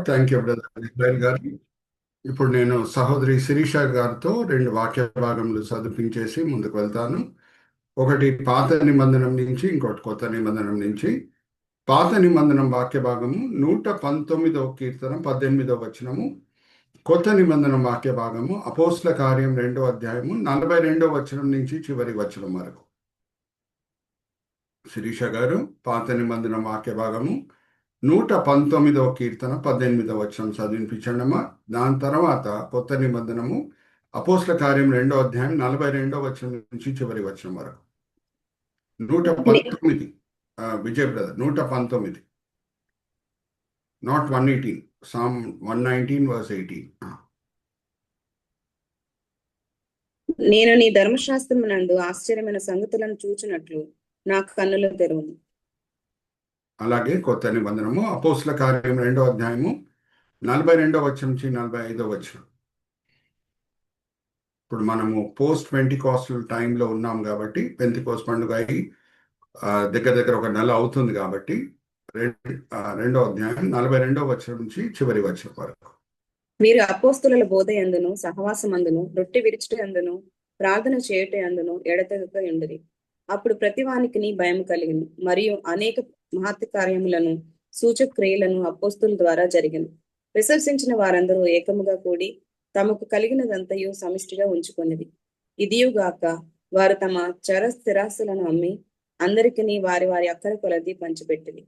Thank you brother Israel గారు. ఇప్పుడు నేను సహోదరి శిరీష గారితో 2 వాక్య భాగములు చదివించేసి ముందుకు వెళ్తాను. ఒకటి పాత నిబంధనం నుంచి, ఇంకోటి కొత్త నిబంధనం నుంచి. పాత నిబంధనం వాక్య భాగము 119వ కీర్తన 18వ వచనము. కొత్త నిబంధనం వాక్య భాగము అపోస్తల కార్యం 2వ అధ్యాయము 42వ వచనం నుంచి చివరి వచనం వరకు. శిరీష గారు, పాత నిబంధనం వాక్య భాగము 119వ కీర్తన 18వ వచనం చదివించండమ్మా. దాని తర్వాత కొత్త నిబంధనము అపోస్తల కార్యం 2వ అధ్యాయం 42వ వచనం నుంచి చివరి వచనం వరకు. 119 Vijay brother, 119, not 118. Psalm 119 verse 18. నేను నీ ధర్మశాస్త్రమునందు ఆశ్చర్యమైన సంగతులను చూచినట్లు నాకు కన్నులు తెరువును. అలాగే కొత్త నిబంధనము అపోస్తల కార్యం 2వ అధ్యాయము 42వ వచనం నుంచి 45వ వచనం. ఇప్పుడు మనము పోస్ట్ పెంటికాస్టల్ టైంలో ఉన్నాం కాబట్టి, పెంతికోస్ పండుగ అయి దగ్గర ఒక నెల అవుతుంది కాబట్టి 2వ అధ్యాయం 42వ వచనం నుంచి చివరి వచనం వరకు. వీరు అపోస్తలుల బోధ యందును సహవాసమందును రొట్టె విరుచుట యందును ప్రార్థన చేయుట యందును ఎడతెగక ఉండిరి. అప్పుడు ప్రతివానికి భయం కలిగింది, మరియు అనేక మహత్ కార్యములను సూచక క్రియలను అపోస్తుల ద్వారా జరిగింది. విశ్వసించిన వారందరూ ఏకముగా కూడి తమకు కలిగినదంతయు సమిష్టిగా ఉంచుకొనిది. ఇదియుగాక వారు తమ చర స్థిరాస్తులను అమ్మి అందరికీ వారి వారి అక్కర కొలది పంచిపెట్టింది.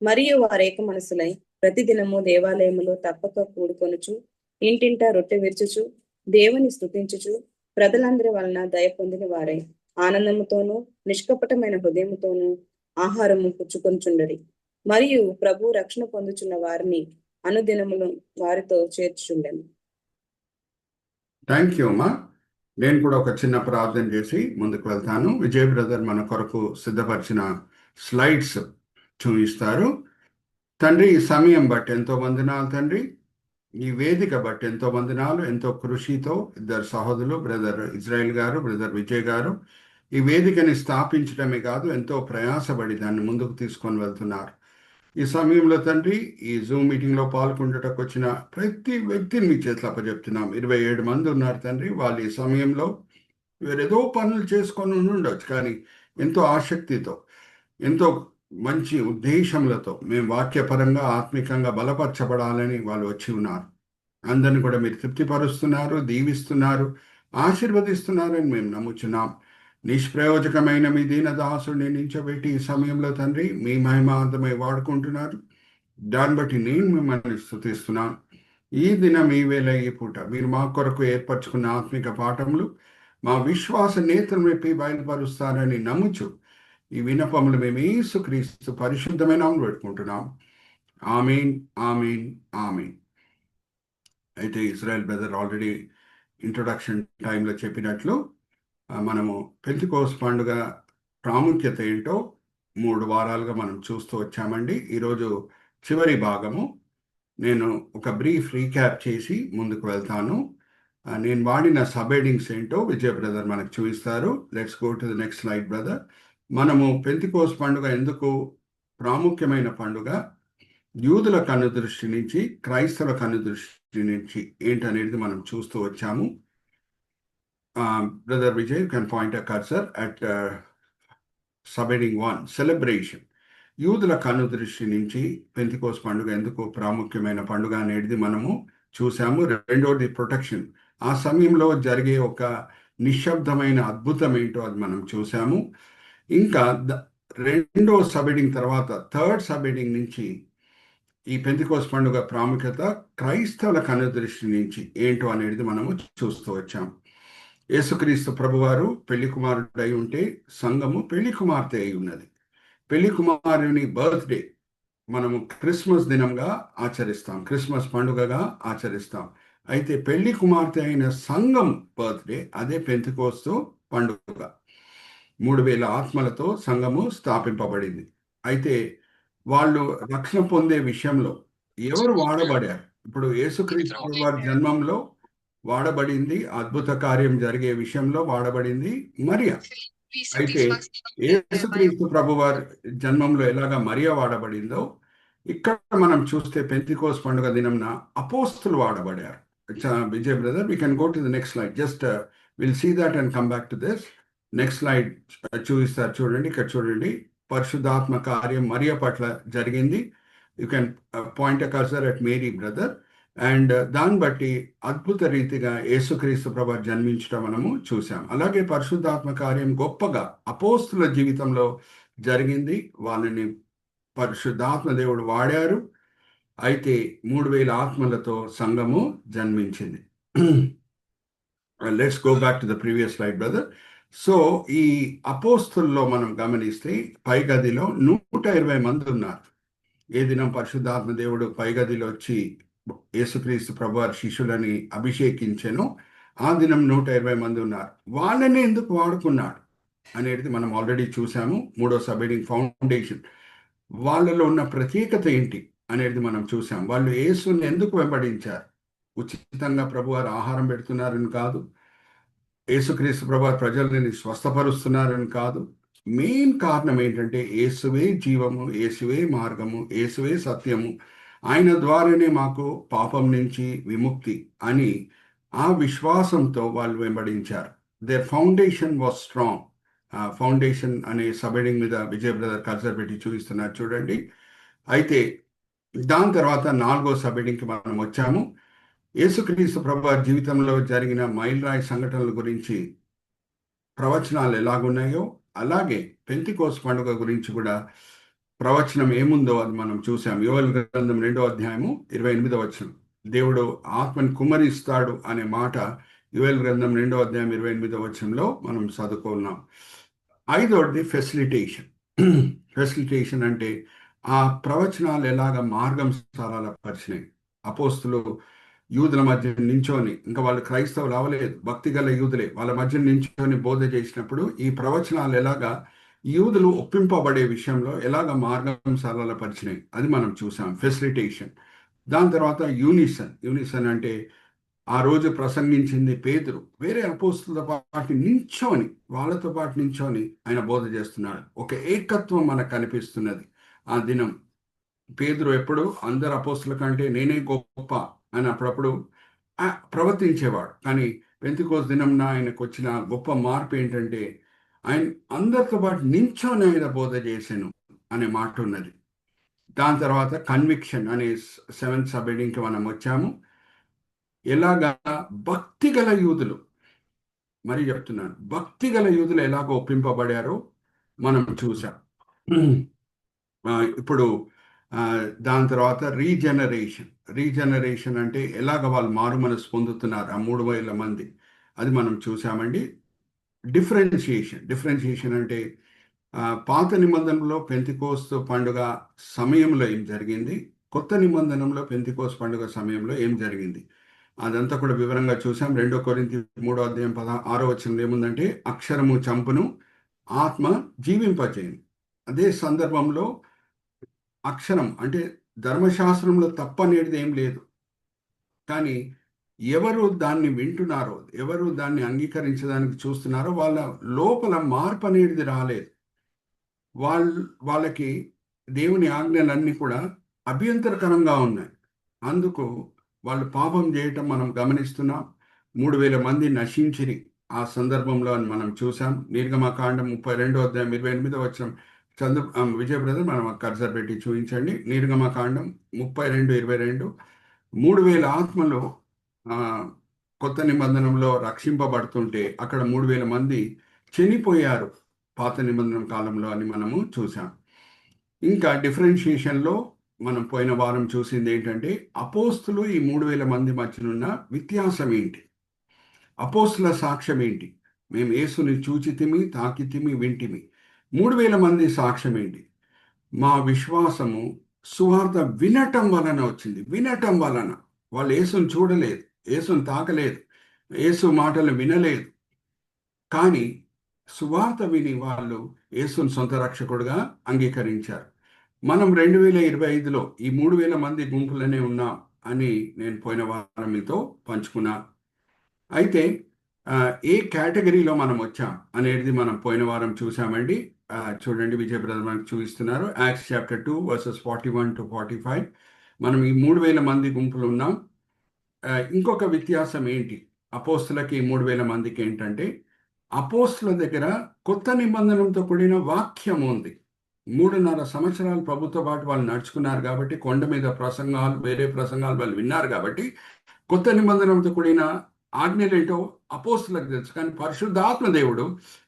మరియు వారు ఏక మనసులై ప్రతిదినము దేవాలయములో తప్పక కూడుకొనుచు ఇంటింటా రొట్టె విరుచుచు దేవుని స్తుతించుచు ప్రజలందరి వలన దయ పొందిన వారై ఆనందముతోనూ నిష్కపటమైన హృదయముతోనూ ఆహారము పుచ్చుకొంచుండరి. మరియు ప్రభు రక్షణ పొందుచున్న వారిని అనుదినములు వారితో చేర్చుచుండెను. థ్యాంక్ యూ అమ్మా. నేను కూడా ఒక చిన్న ప్రార్థన చేసి ముందుకు వెళ్తాను. విజయ్ బ్రదర్ మన కొరకు సిద్ధపరిచిన స్లైడ్స్ చూపిస్తారు. తండ్రి, ఈ సమయం బట్టి ఎంతో వందనాలు తండ్రి. ఈ వేదిక బట్టి ఎంతో వందనాలు. ఎంతో కృషితో ఇద్దరు సహోదరులు, బ్రదర్ ఇజ్రాయెల్ గారు, బ్రదర్ విజయ్ గారు, ఈ వేదికని స్థాపించడమే కాదు ఎంతో ప్రయాసపడి దాన్ని ముందుకు తీసుకొని వెళ్తున్నారు. ఈ సమయంలో తండ్రి, ఈ జూమ్ మీటింగ్లో పాల్గొనడానికి వచ్చిన ప్రతి వ్యక్తిని మీ చేతిలో అప్పచెప్తున్నాం. 27 మంది ఉన్నారు తండ్రి. వాళ్ళు ఈ సమయంలో వేరేదో పనులు చేసుకొని ఉండొచ్చు, కానీ ఎంతో ఆసక్తితో, ఎంతో మంచి ఉద్దేశములతో మేము వాక్యపరంగా ఆత్మికంగా బలపరచబడాలని వాళ్ళు వచ్చి ఉన్నారు. అందరిని కూడా మీరు తృప్తిపరుస్తున్నారు, దీవిస్తున్నారు, ఆశీర్వదిస్తున్నారని మేము నమ్ముచున్నాం. నిష్ప్రయోజకమైన మీ దీనదాసుని నించబెట్టి ఈ సమయంలో తండ్రి మీ మహిమార్థమై వాడుకుంటున్నారు. దాన్ని బట్టి నేను మిమ్మల్ని స్తుతిస్తున్నాను. ఈ దినం ఈ వేళ ఈ పూట మీరు మా కొరకు ఏర్పరచుకున్న ఆత్మిక పాఠములు మా విశ్వాస నేతలు మెప్పి బయలుపరుస్తారని నమ్ముచు ఈ వినపములు మేము యేసుక్రీస్తు పరిశుద్ధమైన నామములో పెట్టుకుంటున్నాం. ఆమేన్, ఆమేన్, ఆమేన్. అయితే ఇజ్రాయెల్ బ్రదర్ ఆల్రెడీ ఇంట్రొడక్షన్ టైంలో చెప్పినట్లు మనము పెంతెకోస్తు పండుగ ప్రాముఖ్యత ఏంటో 3 వారాలుగా మనం చూస్తూ వచ్చామండి. ఈరోజు చివరి భాగము. నేను ఒక బ్రీఫ్ రీక్యాప్ చేసి ముందుకు వెళ్తాను. నేను వాడిన సబ్హెడింగ్స్ ఏంటో విజయ్ బ్రదర్ మనకు చూపిస్తారు. Let's go to the next slide brother. మనము పెంతెకోస్తు పండుగ ఎందుకు ప్రాముఖ్యమైన పండుగ, యూదుల కన్ను దృష్టి నుంచి క్రైస్తవ కన్ను దృష్టి నుంచి ఏంటనేది మనం చూస్తూ వచ్చాము. Brother Vijay, you can point a cursor at subheading 1, celebration. యూదుల కన్ను దృష్టి నుంచి పెంతెకోస్తు పండుగ ఎందుకు ప్రాముఖ్యమైన పండుగ అనేది మనము చూసాము. రెండోది ప్రొటెక్షన్. ఆ సమయంలో జరిగే ఒక నిశ్శబ్దమైన అద్భుతం ఏంటో అది మనం చూసాము. ఇంకా రెండో సబ్హెడింగ్ తర్వాత థర్డ్ సబ్హెడింగ్ నుంచి ఈ పెంతెకోస్తు పండుగ ప్రాముఖ్యత క్రైస్తవుల కన్ను దృష్టి నుంచి ఏంటో అనేది మనము చూస్తూ వచ్చాం. యేసుక్రీస్తు ప్రభువారు పెళ్లి కుమారుడై ఉంటే సంఘము పెళ్లి కుమార్తె అయి ఉన్నది. పెళ్లి కుమారుని బర్త్డే మనము క్రిస్మస్ దినంగా ఆచరిస్తాం, క్రిస్మస్ పండుగగా ఆచరిస్తాం. అయితే పెళ్లి కుమార్తె అయిన సంఘం బర్త్డే అదే పెంతెకోస్తు పండుగ. 3000 ఆత్మలతో సంఘము స్థాపింపబడింది. అయితే వాళ్ళు రక్షణ పొందే విషయంలో ఎవరు వాడబడారు? ఇప్పుడు యేసుక్రీస్తు వారి జన్మంలో వాడబడింది, అద్భుత కార్యం జరిగే విషయంలో వాడబడింది మరియా. అయితే యేసుక్రీస్తు ప్రభువారి జన్మంలో ఎలాగా మరియా వాడబడిందో ఇక్కడ మనం చూస్తే పెంతికోస్ పండుగ దినంన అపోస్తులు వాడబడారు. Vijay brother, we can go to the next slide. Just will see that and come back to this. Next slide చూపిస్తారు చూడండి. ఇక్కడ చూడండి, పరిశుద్ధాత్మ కార్యం మరియ పట్ల జరిగింది. You can point a cursor at Mary brother. And దాన్ని బట్టి అద్భుత రీతిగా యేసుక్రీస్తు ప్రభు జన్మించడం మనము చూసాం. అలాగే పరిశుద్ధాత్మ కార్యం గొప్పగా అపోస్తుల జీవితంలో జరిగింది. వాళ్ళని పరిశుద్ధాత్మ దేవుడు వాడారు. అయితే 3000 ఆత్మలతో సంఘము జన్మించింది. Let's go back to the previous slide brother. So ఈ అపోస్తుల్లో మనం గమనిస్తే పై గదిలో 120 మంది ఉన్నారు. ఏ దినం పరిశుద్ధాత్మ దేవుడు పై గదిలో వచ్చి యేసుక్రీస్తు ప్రభువారి శిష్యులని అభిషేకించెను, ఆ దినం 120 మంది ఉన్నారు. వాళ్ళని ఎందుకు వాడుకున్నాడు అనేది మనం ఆల్రెడీ చూసాము. మూడో సబ్హెడింగ్ ఫౌండేషన్, వాళ్ళలో ఉన్న ప్రత్యేకత ఏంటి అనేది మనం చూసాం. వాళ్ళు యేసుని ఎందుకు వెంబడించారు? ఉచితంగా ప్రభువారు ఆహారం పెడుతున్నారని కాదు, యేసుక్రీస్తు ప్రభువారు ప్రజలని స్వస్థపరుస్తున్నారని కాదు. మెయిన్ కారణం ఏంటంటే యేసువే జీవము, యేసువే మార్గము, యేసువే సత్యము, ఆయన ద్వారానే మాకు పాపం నుంచి విముక్తి అని ఆ విశ్వాసంతో వాళ్ళు వెంబడించారు. Their foundation was strong. Foundation అనే సబ్హెడింగ్ మీద విజయ్ బ్రదర్ కర్సర్ పెట్టి చూపిస్తున్నారు చూడండి. అయితే దాని తర్వాత 4వ సబ్హెడింగ్కి మనం వచ్చాము. యేసుక్రీస్తు ప్రభువారి జీవితంలో జరిగిన మైలురాయి సంఘటనల గురించి ప్రవచనాలు ఎలాగున్నాయో అలాగే పెంతికోస్ పండుగ గురించి కూడా ప్రవచనం ఏముందో అది మనం చూసాం. యోవేలు గ్రంథం 2వ అధ్యాయము 28వ వచనం, దేవుడు ఆత్మని కుమ్మరిస్తాడు అనే మాట యోవేలు గ్రంథం 2వ అధ్యాయం 28వ వచనంలో మనం చదువుకున్నాం. 5వది ఫెసిలిటేషన్. ఫెసిలిటేషన్ అంటే ఆ ప్రవచనాలు ఎలాగ మార్గం సరళ పరిచినాయి. అపోస్తులు యూదుల మధ్య నించొని, ఇంకా వాళ్ళు క్రైస్తవులు అవ్వలేదు, భక్తి గల యూదులే, వాళ్ళ మధ్య నించొని బోధ చేసినప్పుడు ఈ ప్రవచనాలు ఎలాగా యూదులు ఒప్పింపబడే విషయంలో ఎలాగ మార్గం సరళపరిచినాయి అది మనం చూసాం. ఫెసిలిటేషన్. దాని తర్వాత యూనిసన్. యూనిసన్ అంటే ఆ రోజు ప్రసంగించింది పేతురు, వేరే అపోస్తులతో పాటు నించొని, వాళ్ళతో పాటు నించొని ఆయన బోధ చేస్తున్నాడు. ఒక ఏకత్వం మనకు కనిపిస్తున్నది. ఆ దినం పేతురు ఎప్పుడు అందరు అపోస్తుల కంటే నేనే గొప్ప అని అప్పుడప్పుడు ప్రవర్తించేవాడు. కానీ పెంతెకోస్తు దినంన ఆయనకు వచ్చిన గొప్ప మార్పు ఏంటంటే ఆయన అందరితో పాటు నించొని ఆయన బోధ చేశాను అనే మాట ఉన్నది. దాని తర్వాత కన్విక్షన్ అనే 7th సబ్హెడింగ్కి మనం వచ్చాము. ఎలాగా భక్తి గల యూదులు, మరి చెప్తున్నాను, భక్తి గల యూదులు ఎలాగ ఒప్పింపబడారో మనం చూసాం. ఇప్పుడు దాని తర్వాత రీజనరేషన్ అంటే ఎలాగ వాళ్ళు మారు మనసు పొందుతున్నారు ఆ 3000 మంది, అది మనం చూసామండి. డిఫరెన్షియేషన్ అంటే పాత నిబంధనలో పెంతెకోస్తు పండుగ సమయంలో ఏం జరిగింది, కొత్త నిబంధనలో పెంతెకోస్తు పండుగ సమయంలో ఏం జరిగింది, అదంతా కూడా వివరంగా చూసాం. 2 కొరింథీ 3వ అధ్యాయం 16వ వచనంలో ఏముందంటే అక్షరము చంపును, ఆత్మ జీవింపచేయను. అదే సందర్భంలో అక్షరం అంటే ధర్మశాస్త్రంలో తప్పనేది ఏం లేదు, కానీ ఎవరు దాన్ని వింటున్నారో, ఎవరు దాన్ని అంగీకరించడానికి చూస్తున్నారో వాళ్ళ లోపల మార్పు అనేది రాలేదు. వాళ్ళకి దేవుని ఆజ్ఞలన్నీ కూడా అభ్యంతరకరంగా ఉన్నాయి. అందుకు వాళ్ళు పాపం చేయటం మనం గమనిస్తున్నాం. 3000 మంది నశించిరి ఆ సందర్భంలో అని మనం చూసాం. నిర్గమకాండం 32వ అధ్యాయం 28వ వచనం విజయ్ బ్రదర్ మనం కర్సర్ పెట్టి చూపించండి. నిర్గమకాండం 32:22 3000 ఆత్మలు కొత్త నిబంధనలో రక్షింపబడుతుంటే అక్కడ 3000 మంది చనిపోయారు పాత నిబంధన కాలంలో అని మనము చూసాం. ఇంకా డిఫరెన్షియేషన్లో మనం పోయిన వారం చూసింది ఏంటంటే అపోస్తులు ఈ 3000 మంది మధ్యనున్న వ్యత్యాసం ఏంటి, అపోస్తుల సాక్ష్యం ఏంటి, మేము యేసుని చూచితిమి, తాకితిమి, వింటిమి. 3000 మంది సాక్ష్యం ఏంటి, మా విశ్వాసము సువార్త వినటం వలన వచ్చింది. వినటం వలన వాళ్ళు యేసుని చూడలేదు, యేసుని తాకలేదు, యేసు మాటలు వినలేదు, కానీ సువార్త విని వాళ్ళు యేసుని సొంత రక్షకుడుగా అంగీకరించారు. మనం 2025లో ఈ 3000 మంది గుంపులనే ఉన్నాం అని నేను పోయిన వారం మీతో పంచుకున్నా. అయితే ఏ కేటగిరీలో మనం వచ్చాం అనేది మనం పోయిన వారం చూసామండి. చూడండి, విజయ్ బ్రదర్ మనకు చూపిస్తున్నారు. Acts chapter 2 versus 41 to 45. మనం ఈ 3,000 మంది గుంపులు ఉన్నాం. ఇంకొక వ్యత్యాసం ఏంటి అపోస్తులకి 3,000 మందికి ఏంటంటే, అపోస్తుల దగ్గర కొత్త నిబంధనలతో కూడిన వాక్యం ఉంది. 3.5 సంవత్సరాలు ప్రభుత్వ పాటు వాళ్ళు నడుచుకున్నారు కాబట్టి, కొండ మీద ప్రసంగాలు, వేరే ప్రసంగాలు వాళ్ళు విన్నారు కాబట్టి, కొత్త నిబంధనలతో కూడిన ఆజ్ఞలేంటో అపోస్తులకు తెలుసు. కానీ పరిశుద్ధాత్మ దేవుడు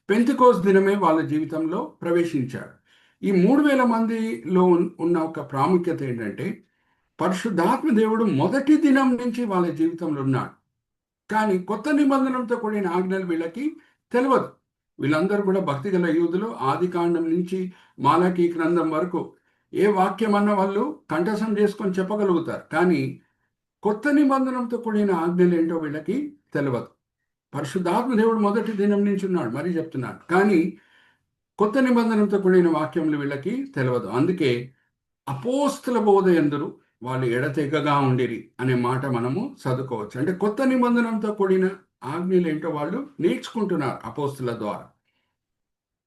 పెంతెకోస్తు దినమే వాళ్ళ జీవితంలో ప్రవేశించాడు. ఈ 3,000 మందిలో ఉన్న ఒక ప్రాముఖ్యత ఏంటంటే, పరిశుద్ధాత్మ దేవుడు మొదటి దినం నుంచి వాళ్ళ జీవితంలో ఉన్నాడు. కానీ కొత్త నిబంధనలతో కూడిన ఆజ్ఞలు వీళ్ళకి తెలియదు. వీళ్ళందరూ కూడా భక్తిగల యూదులు. ఆది కాండం నుంచి మాలకీ గ్రంథం వరకు ఏ వాక్యం అన్న వాళ్ళు కంఠస్థం చేసుకొని చెప్పగలుగుతారు. కానీ కొత్త నిబంధనలతో కూడిన ఆజ్ఞలు ఏంటో వీళ్ళకి తెలియదు. పరిశుద్ధాత్మ దేవుడు మొదటి దినం నుంచి ఉన్నాడు, మరీ చెప్తున్నాను. కానీ కొత్త నిబంధనలతో కూడిన వాక్యములు వీళ్ళకి తెలియదు. అందుకే అపోస్తుల బోధ యందు వాళ్ళు ఎడతెగగా ఉండిరి అనే మాట మనము చదువుకోవచ్చు. అంటే కొత్త నిబంధనలతో కూడిన ఆజ్ఞలు ఏంటో వాళ్ళు నేర్చుకుంటున్నారు అపోస్తుల ద్వారా.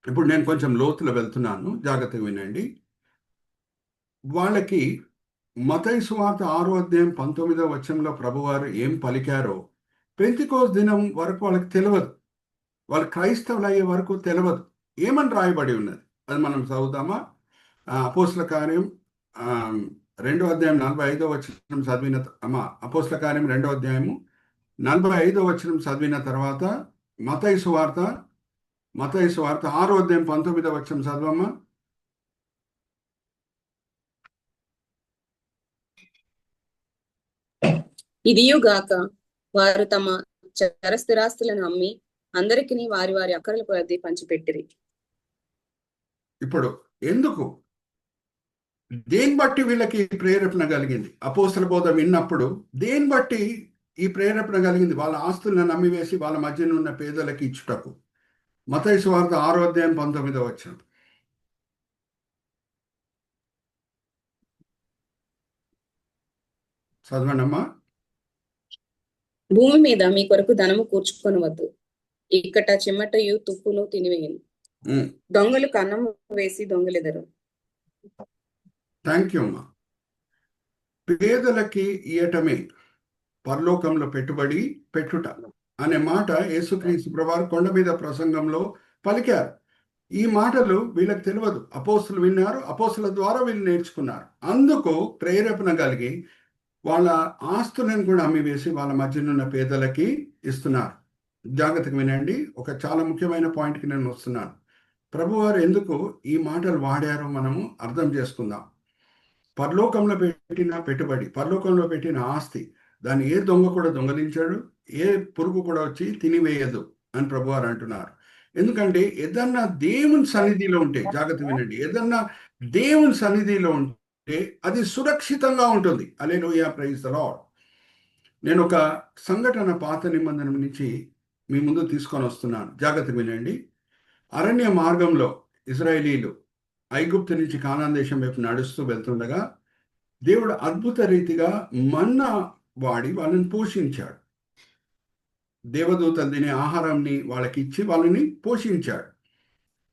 ఇప్పుడు నేను కొంచెం లోతులో వెళ్తున్నాను, జాగ్రత్తగా వినండి. వాళ్ళకి మత్తయి సువార్త 6వ అధ్యాయం 19వ వచనంలో ప్రభువారు ఏం పలికారో పెంతెకోస్తు దినం వరకు వాళ్ళకి తెలియదు. వాళ్ళు క్రైస్తవులు అయ్యే వరకు తెలియదు. ఏమని రాయబడి ఉన్నది అది మనం చదువుదామా? అపోస్తుల కార్యం 2వ అధ్యాయం 45వ వచనం చదివిన అపోస్తుల కార్యం 2వ అధ్యాయము 45వ వచనం చదివిన తర్వాత మత్తయి సువార్త 6వ అధ్యాయం 19వ వచనం చదవమ్మా. ఇదియుగాక వారు తమ చరస్థిరాస్తులను అమ్మి అందరికీ వారి వారి అక్కరల కొలది పంచిపెట్టిరి. ఇప్పుడు ఎందుకు, దేని బట్టి వీళ్ళకి ప్రేరేపణ కలిగింది? అపోస్తల బోధ విన్నప్పుడు దేని బట్టి ఈ ప్రేరేపణ కలిగింది? వాళ్ళ ఆస్తులను నమ్మివేసి వాళ్ళ మధ్యన ఉన్న పేదలకి ఇచ్చుటకు. మత్తయి సువార్త 6వ అధ్యాయం 19వ వచనం చదవండమ్మా. భూమి మీద మీ కొరకు ధనము కూర్చుకొనవద్దు, ఇక్కట చిమ్మటయు తుప్పును తినివేయను, దొంగలు కన్నము వేసి దొంగలెదరు. థ్యాంక్ యూ అమ్మా. పేదలకి ఇయటమే పరలోకంలో పెట్టుబడి పెట్టుట అనే మాట యేసుక్రీస్తు ప్రభువారు కొండ మీద ప్రసంగంలో పలికారు. ఈ మాటలు వీళ్ళకి తెలియదు. అపోస్తులు విన్నారు, అపోస్తుల ద్వారా వీళ్ళు నేర్చుకున్నారు. అందుకు ప్రేరేపణ కలిగి వాళ్ళ ఆస్తులను కూడా అమ్మివేసి వాళ్ళ మధ్యనున్న పేదలకి ఇస్తున్నారు. జాగ్రత్తగా వినండి, ఒక చాలా ముఖ్యమైన పాయింట్కి నేను వస్తున్నాను. ప్రభువారు ఎందుకు ఈ మాటలు వాడారో మనము అర్థం చేసుకుందాం. పరలోకంలో పెట్టిన పెట్టుబడి, పరలోకంలో పెట్టిన ఆస్తి, దాన్ని ఏ దొంగ కూడా దొంగలించాడు, ఏ పురుగు కూడా వచ్చి తినివేయదు అని ప్రభువారు అంటున్నారు. ఎందుకంటే ఏదన్నా దేవుని సన్నిధిలో ఉంటే, జాగ్రత్త వినండి, ఏదన్నా దేవుని సన్నిధిలో ఉంటే అది సురక్షితంగా ఉంటుంది. హల్లెలూయా, ప్రైజ్ ది లార్డ్. నేను ఒక సంఘటన పాత నిబంధన నుంచి మీ ముందు తీసుకొని వస్తున్నాను, జాగ్రత్త వినండి. అరణ్య మార్గంలో ఇశ్రాయేలీలు ఐగుప్తు నుంచి కానాన్ దేశం వైపు నడుస్తూ వెళ్తుండగా దేవుడు అద్భుత రీతిగా మన్నా వాడి వాళ్ళని పోషించాడు. దేవదూతలు తినే ఆహారాన్ని వాళ్ళకి ఇచ్చి వాళ్ళని పోషించాడు.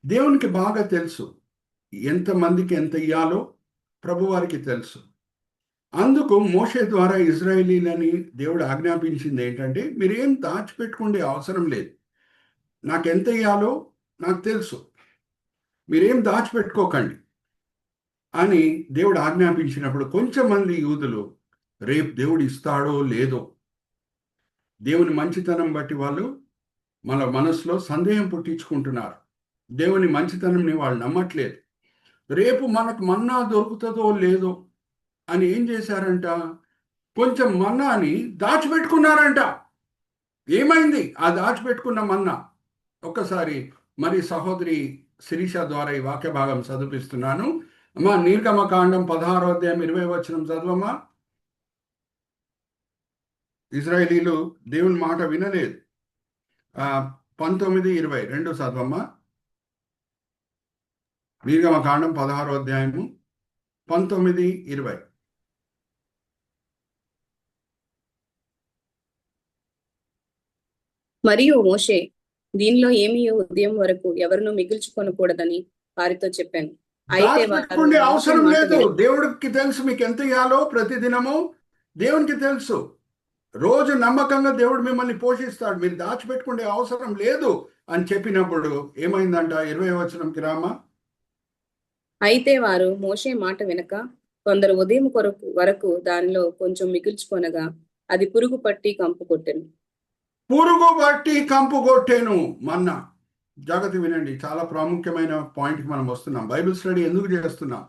దేవునికి బాగా తెలుసు ఎంతమందికి ఎంత ఇయ్యాలో ప్రభువారికి తెలుసు. అందుకు మోషే ద్వారా ఇశ్రాయేలీలని దేవుడు ఆజ్ఞాపించింది ఏంటంటే, మీరేం దాచిపెట్టుకునే అవసరం లేదు, నాకెంత ఇయ్యాలో నాకు తెలుసు, మీరేం దాచిపెట్టుకోకండి అని దేవుడు ఆజ్ఞాపించినప్పుడు కొంచెం మంది యూదులు రేపు దేవుడు ఇస్తాడో లేదో, దేవుని మంచితనం బట్టి వాళ్ళు మన మనసులో సందేహం పుట్టించుకుంటున్నారు. దేవుని మంచితనంని వాళ్ళు నమ్మట్లేదు. రేపు మనకు మన్నా దొరుకుతుందో లేదో అని ఏం చేశారంట, కొంచెం మన్నాని దాచిపెట్టుకున్నారంట. ఏమైంది ఆ దాచిపెట్టుకున్న మన్నా? ఒక్కసారి మరి సహోదరి శిరీష ద్వారా ఈ వాక్య భాగం చదివిస్తున్నాను అమ్మా. నిర్గమకాండం 16వ అధ్యాయం 20వ వచనం చదవమ్మా. ఇశ్రాయేలీలు దేవుని మాట వినలేదు. 19:20 రెండు చదవమ్మా. నిర్గమకాండం 16వ అధ్యాయము 19:20. మరియు మోషే, దీనిలో ఏమీ ఉదయం వరకు ఎవరును మిగిల్చుకొనకూడదని వారితో చెప్పాను. అయితే వారు దాచిపెట్టుకునే మోషే అవసరం మాట లేదు. వినక దేవుడికి తెలుసు మీకు ఎంత ఇవ్వాలో ప్రతిదినము. దేవునికి తెలుసు. రోజు నమ్మకంగా దేవుడు మిమ్మల్ని పోషిస్తాడు. మీరు దాచిపెట్టుకునే అవసరం లేదు అని చెప్పినప్పుడు ఏమైందంట? 20వ వచనంకి రామా. అయితే వారు మోషే మాట వినక కొందరు ఉదయం వరకు దానిలో కొంచెం మిగిల్చుకొనగా అది పురుగు పట్టి కంపు కొట్టెను. పురుగు బట్టి కంపు కొట్టేను మన్నా. జాగ్రత్త వినండి, చాలా ప్రాముఖ్యమైన పాయింట్కి మనం వస్తున్నాం. బైబిల్ స్టడీ ఎందుకు చేస్తున్నాం?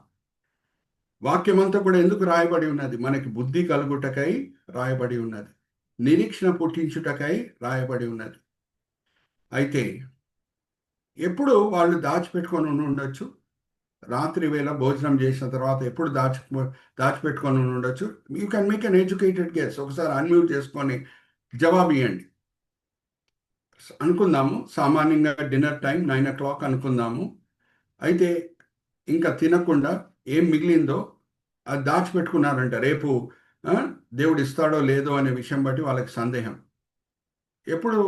వాక్యం అంతా కూడా ఎందుకు రాయబడి ఉన్నది? మనకి బుద్ధి కలుగుటకై రాయబడి ఉన్నది, నిరీక్షణ పుట్టించుటకై రాయబడి ఉన్నది. అయితే ఎప్పుడు వాళ్ళు దాచిపెట్టుకొని ఉండొచ్చు? రాత్రి వేళ భోజనం చేసిన తర్వాత ఎప్పుడు దాచిపెట్టుకొని ఉండొచ్చు? You can make an educated guess. ఒకసారి అన్మ్యూట్ చేసుకొని జవాబు ఇవ్వండి. అనుకుందాము సామాన్యంగా డిన్నర్ టైం 9 o'clock అనుకుందాము. అయితే ఇంకా తినకుండా ఏం మిగిలిందో అది దాచిపెట్టుకున్నారంట. రేపు దేవుడు ఇస్తాడో లేదో అనే విషయం బట్టి వాళ్ళకి సందేహం. ఎప్పుడు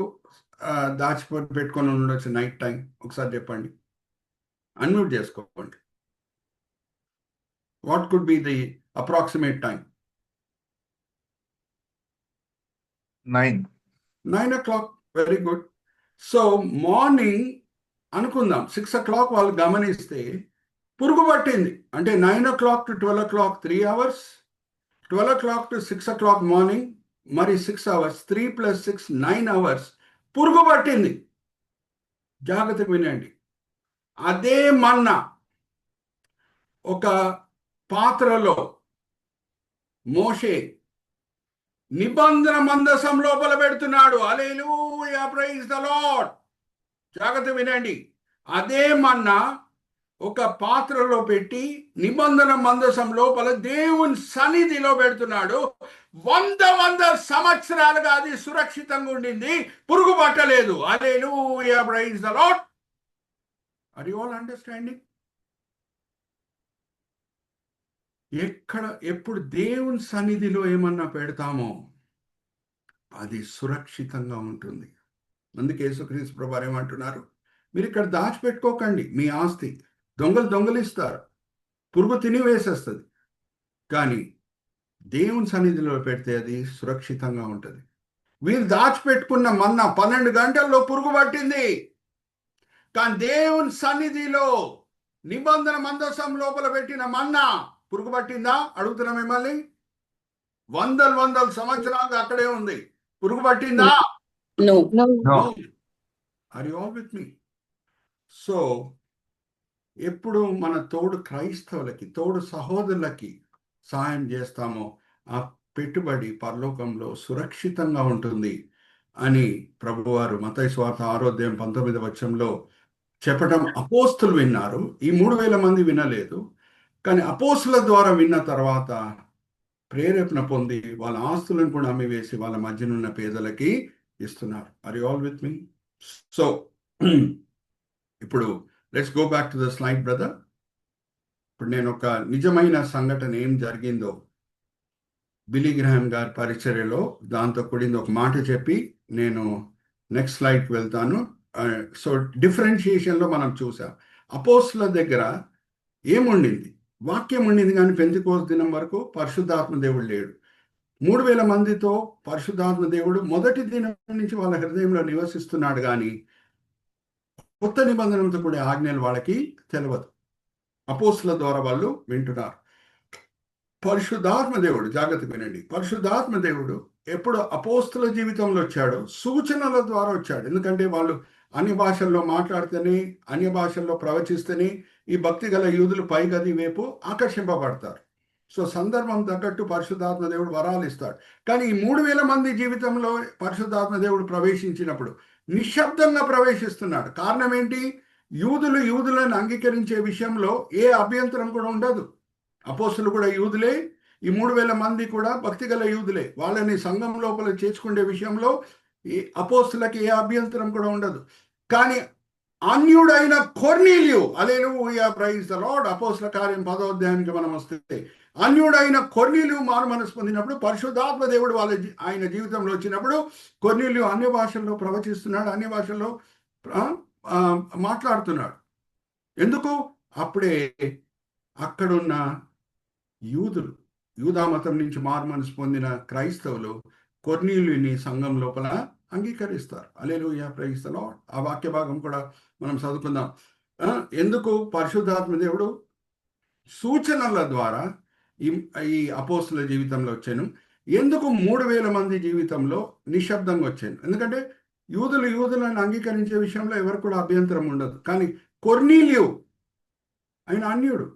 పెట్టుకొని ఉండొచ్చు నైట్ టైం? ఒకసారి చెప్పండి, అన్మ్యూట్ చేసుకోండి. What could be the approximate time? 9 o'clock. Very good. So morning అనుకుందాం 6 o'clock వాళ్ళు గమనిస్తే పురుగు పట్టింది. అంటే 9 o'clock to 12 o'clock 3 hours, 12 o'clock to 6 o'clock morning, మరి 6 hours, 3 + 6 9 hours పురుగు పట్టింది. జాగ్రత్తగా వినండి. అదే మన్నా ఒక పాత్రలో మోషే నిబంధన మందసం లోపల పెడుతున్నాడు. హల్లెలూయా, ప్రైజ్ ద లార్డ్. జాగ్రత్త వినండి. అదే మన్నా ఒక పాత్రలో పెట్టి నిబంధన మందసం లోపల దేవుని సన్నిధిలో పెడుతున్నాడు. 100 సంవత్సరాలుగా అది సురక్షితంగా ఉండింది, పురుగు పట్టలేదు. హల్లెలూయా, praise the lord. Are you all understanding? ఎప్పుడు దేవుని సన్నిధిలో ఏమన్నా పెడతామో అది సురక్షితంగా ఉంటుంది. అందుకే యేసుక్రీస్తు ప్రభువారు ఏమంటున్నారు? మీరు ఇక్కడ దాచిపెట్టుకోకండి మీ ఆస్తి. దొంగలిస్తారు, పురుగు తిని వేసేస్తుంది. కానీ దేవుని సన్నిధిలో పెడితే అది సురక్షితంగా ఉంటుంది. వీళ్ళు దాచిపెట్టుకున్న మన్నా 12 గంటల్లో పురుగు పట్టింది. కానీ దేవుని సన్నిధిలో నిబంధన మందసం లోపల పెట్టిన మన్నా పురుగు పట్టిందా? అడుగుతున్నా మిమ్మల్ని. 100 సంవత్సరాలుగా అక్కడే ఉంది. పురుగు పట్టిందా? No. Are you all with me? So ఎప్పుడు మన తోడు క్రైస్తవులకి, తోడు సహోదరులకి సహాయం చేస్తామో ఆ పెట్టుబడి పరలోకంలో సురక్షితంగా ఉంటుంది అని ప్రభువారు మత్తయి సువార్త 6:19 వచనంలో చెప్పడం అపోస్తులు విన్నారు. ఈ 3000 మంది వినలేదు. కానీ అపోస్తుల ద్వారా విన్న తర్వాత ప్రేరేపణ పొంది వాళ్ళ ఆస్తులను కూడా అమ్మివేసి వాళ్ళ మధ్యనున్న పేదలకి ఇస్తున్నారు. Are you all with me? So ఇప్పుడు let's go back to the slide brother. ఇప్పుడు నేను ఒక నిజమైన సంఘటన ఏం జరిగిందో బిల్లీ గ్రహాం గారి పరిచర్యలో దాంతో కూడింది ఒక మాట చెప్పి నేను నెక్స్ట్ స్లైడ్కి వెళ్తాను. సో డిఫరెన్షియేషన్లో మనం చూసాం అపోస్తుల దగ్గర ఏముండింది? వాక్యం ఉండింది, కానీ పెంతెకోస్తు దినం వరకు పరిశుద్ధాత్మ దేవుడు లేడు. 3000 మందితో పరిశుద్ధాత్మ దేవుడు మొదటి దినం నుంచి వాళ్ళ హృదయంలో నివసిస్తున్నాడు, కానీ కొత్త నిబంధనలతో కూడా ఆజ్ఞలు వాళ్ళకి తెలియదు. అపోస్తుల ద్వారా వాళ్ళు వింటున్నారు. పరిశుద్ధాత్మ దేవుడు, జాగ్రత్తగా వినండి, పరిశుద్ధాత్మ దేవుడు ఎప్పుడు అపోస్తుల జీవితంలో వచ్చాడో సూచనల ద్వారా వచ్చాడు. ఎందుకంటే వాళ్ళు అన్య భాషల్లో మాట్లాడితేనే, అన్య భాషల్లో ప్రవచిస్తేనే ఈ భక్తి గల యూదులు పైగది వైపు ఆకర్షింపబడతారు. సో సందర్భం తగ్గట్టు పరిశుద్ధాత్మ దేవుడు వరాలు ఇస్తాడు. కానీ ఈ 3000 మంది జీవితంలో పరిశుద్ధాత్మ దేవుడు ప్రవేశించినప్పుడు నిశ్శబ్దంగా ప్రవేశిస్తున్నాడు. కారణం ఏంటి? యూదులను అంగీకరించే విషయంలో ఏ అభ్యంతరం కూడా ఉండదు. అపోస్తులు కూడా యూదులే, ఈ 3000 మంది కూడా భక్తి గల యూదులే. వాళ్ళని సంఘం లోపల చేర్చుకునే విషయంలో ఈ అపోస్తులకి ఏ అభ్యంతరం కూడా ఉండదు. కానీ అన్యుడైన కొర్నేలియు, హల్లెలూయా, ప్రైజ్ ద లార్డ్, అపోస్తుల కార్యం 10వ అధ్యాయానికి మనం వస్తే అన్యుడైన కొర్నేలియు మారు మనసు పొందినప్పుడు పరిశుద్ధాత్మ దేవుడు ఆయన జీవితంలో వచ్చినప్పుడు కొర్నేలియు అన్య భాషల్లో ప్రవచిస్తున్నాడు, అన్య భాషల్లో మాట్లాడుతున్నాడు. ఎందుకు? అప్పుడే అక్కడున్న యూదులు, యూదా మతం నుంచి మారుమనసు పొందిన క్రైస్తవులు కొర్నీయుని సంఘం లోపల అంగీకరిస్తారు. హల్లెలూయా, ప్రైజ్ ది లార్డ్. ఆ వాక్య భాగం కూడా మనం చదువుకుందాం. ఎందుకు పరిశుద్ధాత్మ దేవుడు సూచనల ద్వారా ఈ ఈ అపోస్తుల జీవితంలో వచ్చాను? ఎందుకు 3000 మంది జీవితంలో నిశ్శబ్దంగా వచ్చాను? ఎందుకంటే యూదులను అంగీకరించే విషయంలో ఎవరు కూడా అభ్యంతరం ఉండదు. కానీ కొర్నీలియు, ఆయన అన్యుడు,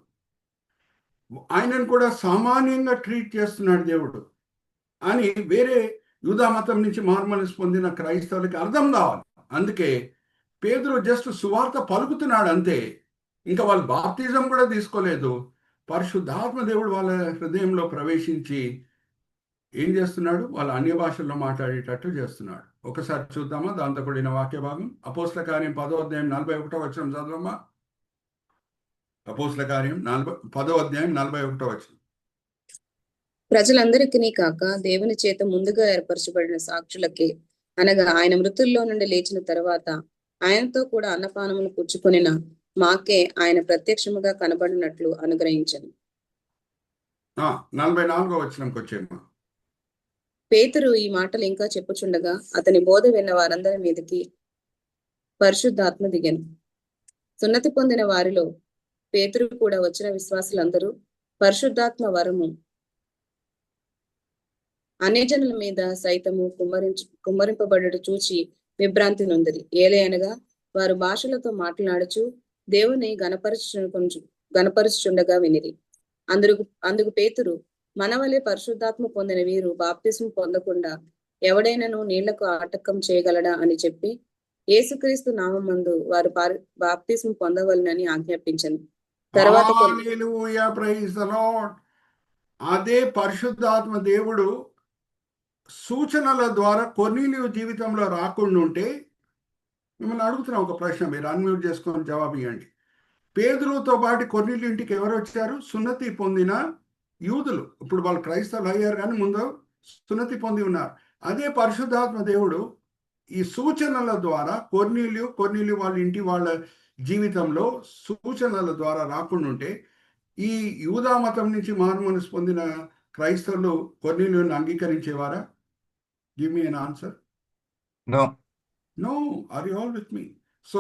ఆయనను కూడా సామాన్యంగా ట్రీట్ చేస్తున్నాడు దేవుడు అని వేరే యూదా మతం నుంచి మార్మనసు పొందిన క్రైస్తవులకి అర్థం కావాలి. అందుకే పేతురు జస్ట్ సువార్త పలుకుతున్నాడు అంతే. ఇంకా వాళ్ళు బాప్తిజం కూడా తీసుకోలేదు. పరిశుద్ధాత్మ దేవుడు వాళ్ళ హృదయంలో ప్రవేశించి ఏం చేస్తున్నాడు? వాళ్ళ అన్య భాషల్లో మాట్లాడేటట్టు చేస్తున్నాడు. ఒకసారి చూద్దామా దాంతో కూడిన వాక్య భాగం? అపోస్తల కార్యం 10వ అధ్యాయం 41వ వచనం చదవమ్మా. అపోస్తల కార్యం 10వ అధ్యాయం 41వ వచనం. ప్రజలందరికీ కాక దేవుని చేత ముందుగా ఏర్పరచబడిన సాక్షులకే, అనగా ఆయన మృతుల్లో నుండి లేచిన తర్వాత ఆయనతో కూడా అన్నపానమును పుచ్చుకొనిన మాకే ఆయన ప్రత్యక్షముగా కనబడినట్లు అనుగ్రహించను. 44వ వచనంకి వచ్చేమ్మా. పేతురు ఈ మాటలు ఇంకా చెప్పుచుండగా అతని బోధ విన్న వారందరి మీదకి పరిశుద్ధాత్మ దిగెను. సున్నతి పొందిన వారిలో పేతురు కూడా వచ్చిన విశ్వాసులందరూ పరిశుద్ధాత్మ వరము అన్యజనుల మీద సైతము కుమ్మరింపబడట చూచి విభ్రాంతి నొందిరి. ఏలయనగా వారు భాషలతో మాట్లాడుచు దేవుని గణపరుచుచుండగా వినిరి. అందుకు పేతురు, మనవలే పరిశుద్ధాత్మ పొందిన వీరు బాప్తిస్మ పొందకుండా ఎవడైనను నీళ్లకు ఆటంకం చేయగలడా అని చెప్పి యేసుక్రీస్తు నామమందు వారు బాప్తిస్మ పొందవలనని ఆజ్ఞాపించను. తర్వాత హల్లెలూయా, ప్రైజ్ ది లార్డ్. అదే పరిశుద్ధాత్మ దేవుడు సూచనల ద్వారా కొర్నీలియు జీవితంలో రాకుండా ఉంటే, మిమ్మల్ని అడుగుతున్నా ఒక ప్రశ్న, మీరు అన్మ్యూట్ చేసుకొని జవాబు ఇవ్వండి. పేతురుతో పాటు కొర్నీలియు ఇంటికి ఎవరు వచ్చారు? సున్నతి పొందిన యూదులు. ఇప్పుడు వాళ్ళు క్రైస్తవులు అయ్యారు కానీ ముందు సున్నతి పొంది ఉన్నారు. అదే పరిశుద్ధాత్మ దేవుడు ఈ సూచనల ద్వారా కొర్నీలియు వాళ్ళ ఇంటి వాళ్ళ జీవితంలో సూచనల ద్వారా రాకుండా ఉంటే, ఈ యూదా మతం నుంచి మారుమనసు పొందిన క్రైస్తవులు కొర్నీలియుని అంగీకరించేవారా? Give me an answer. No. Are you all with me? So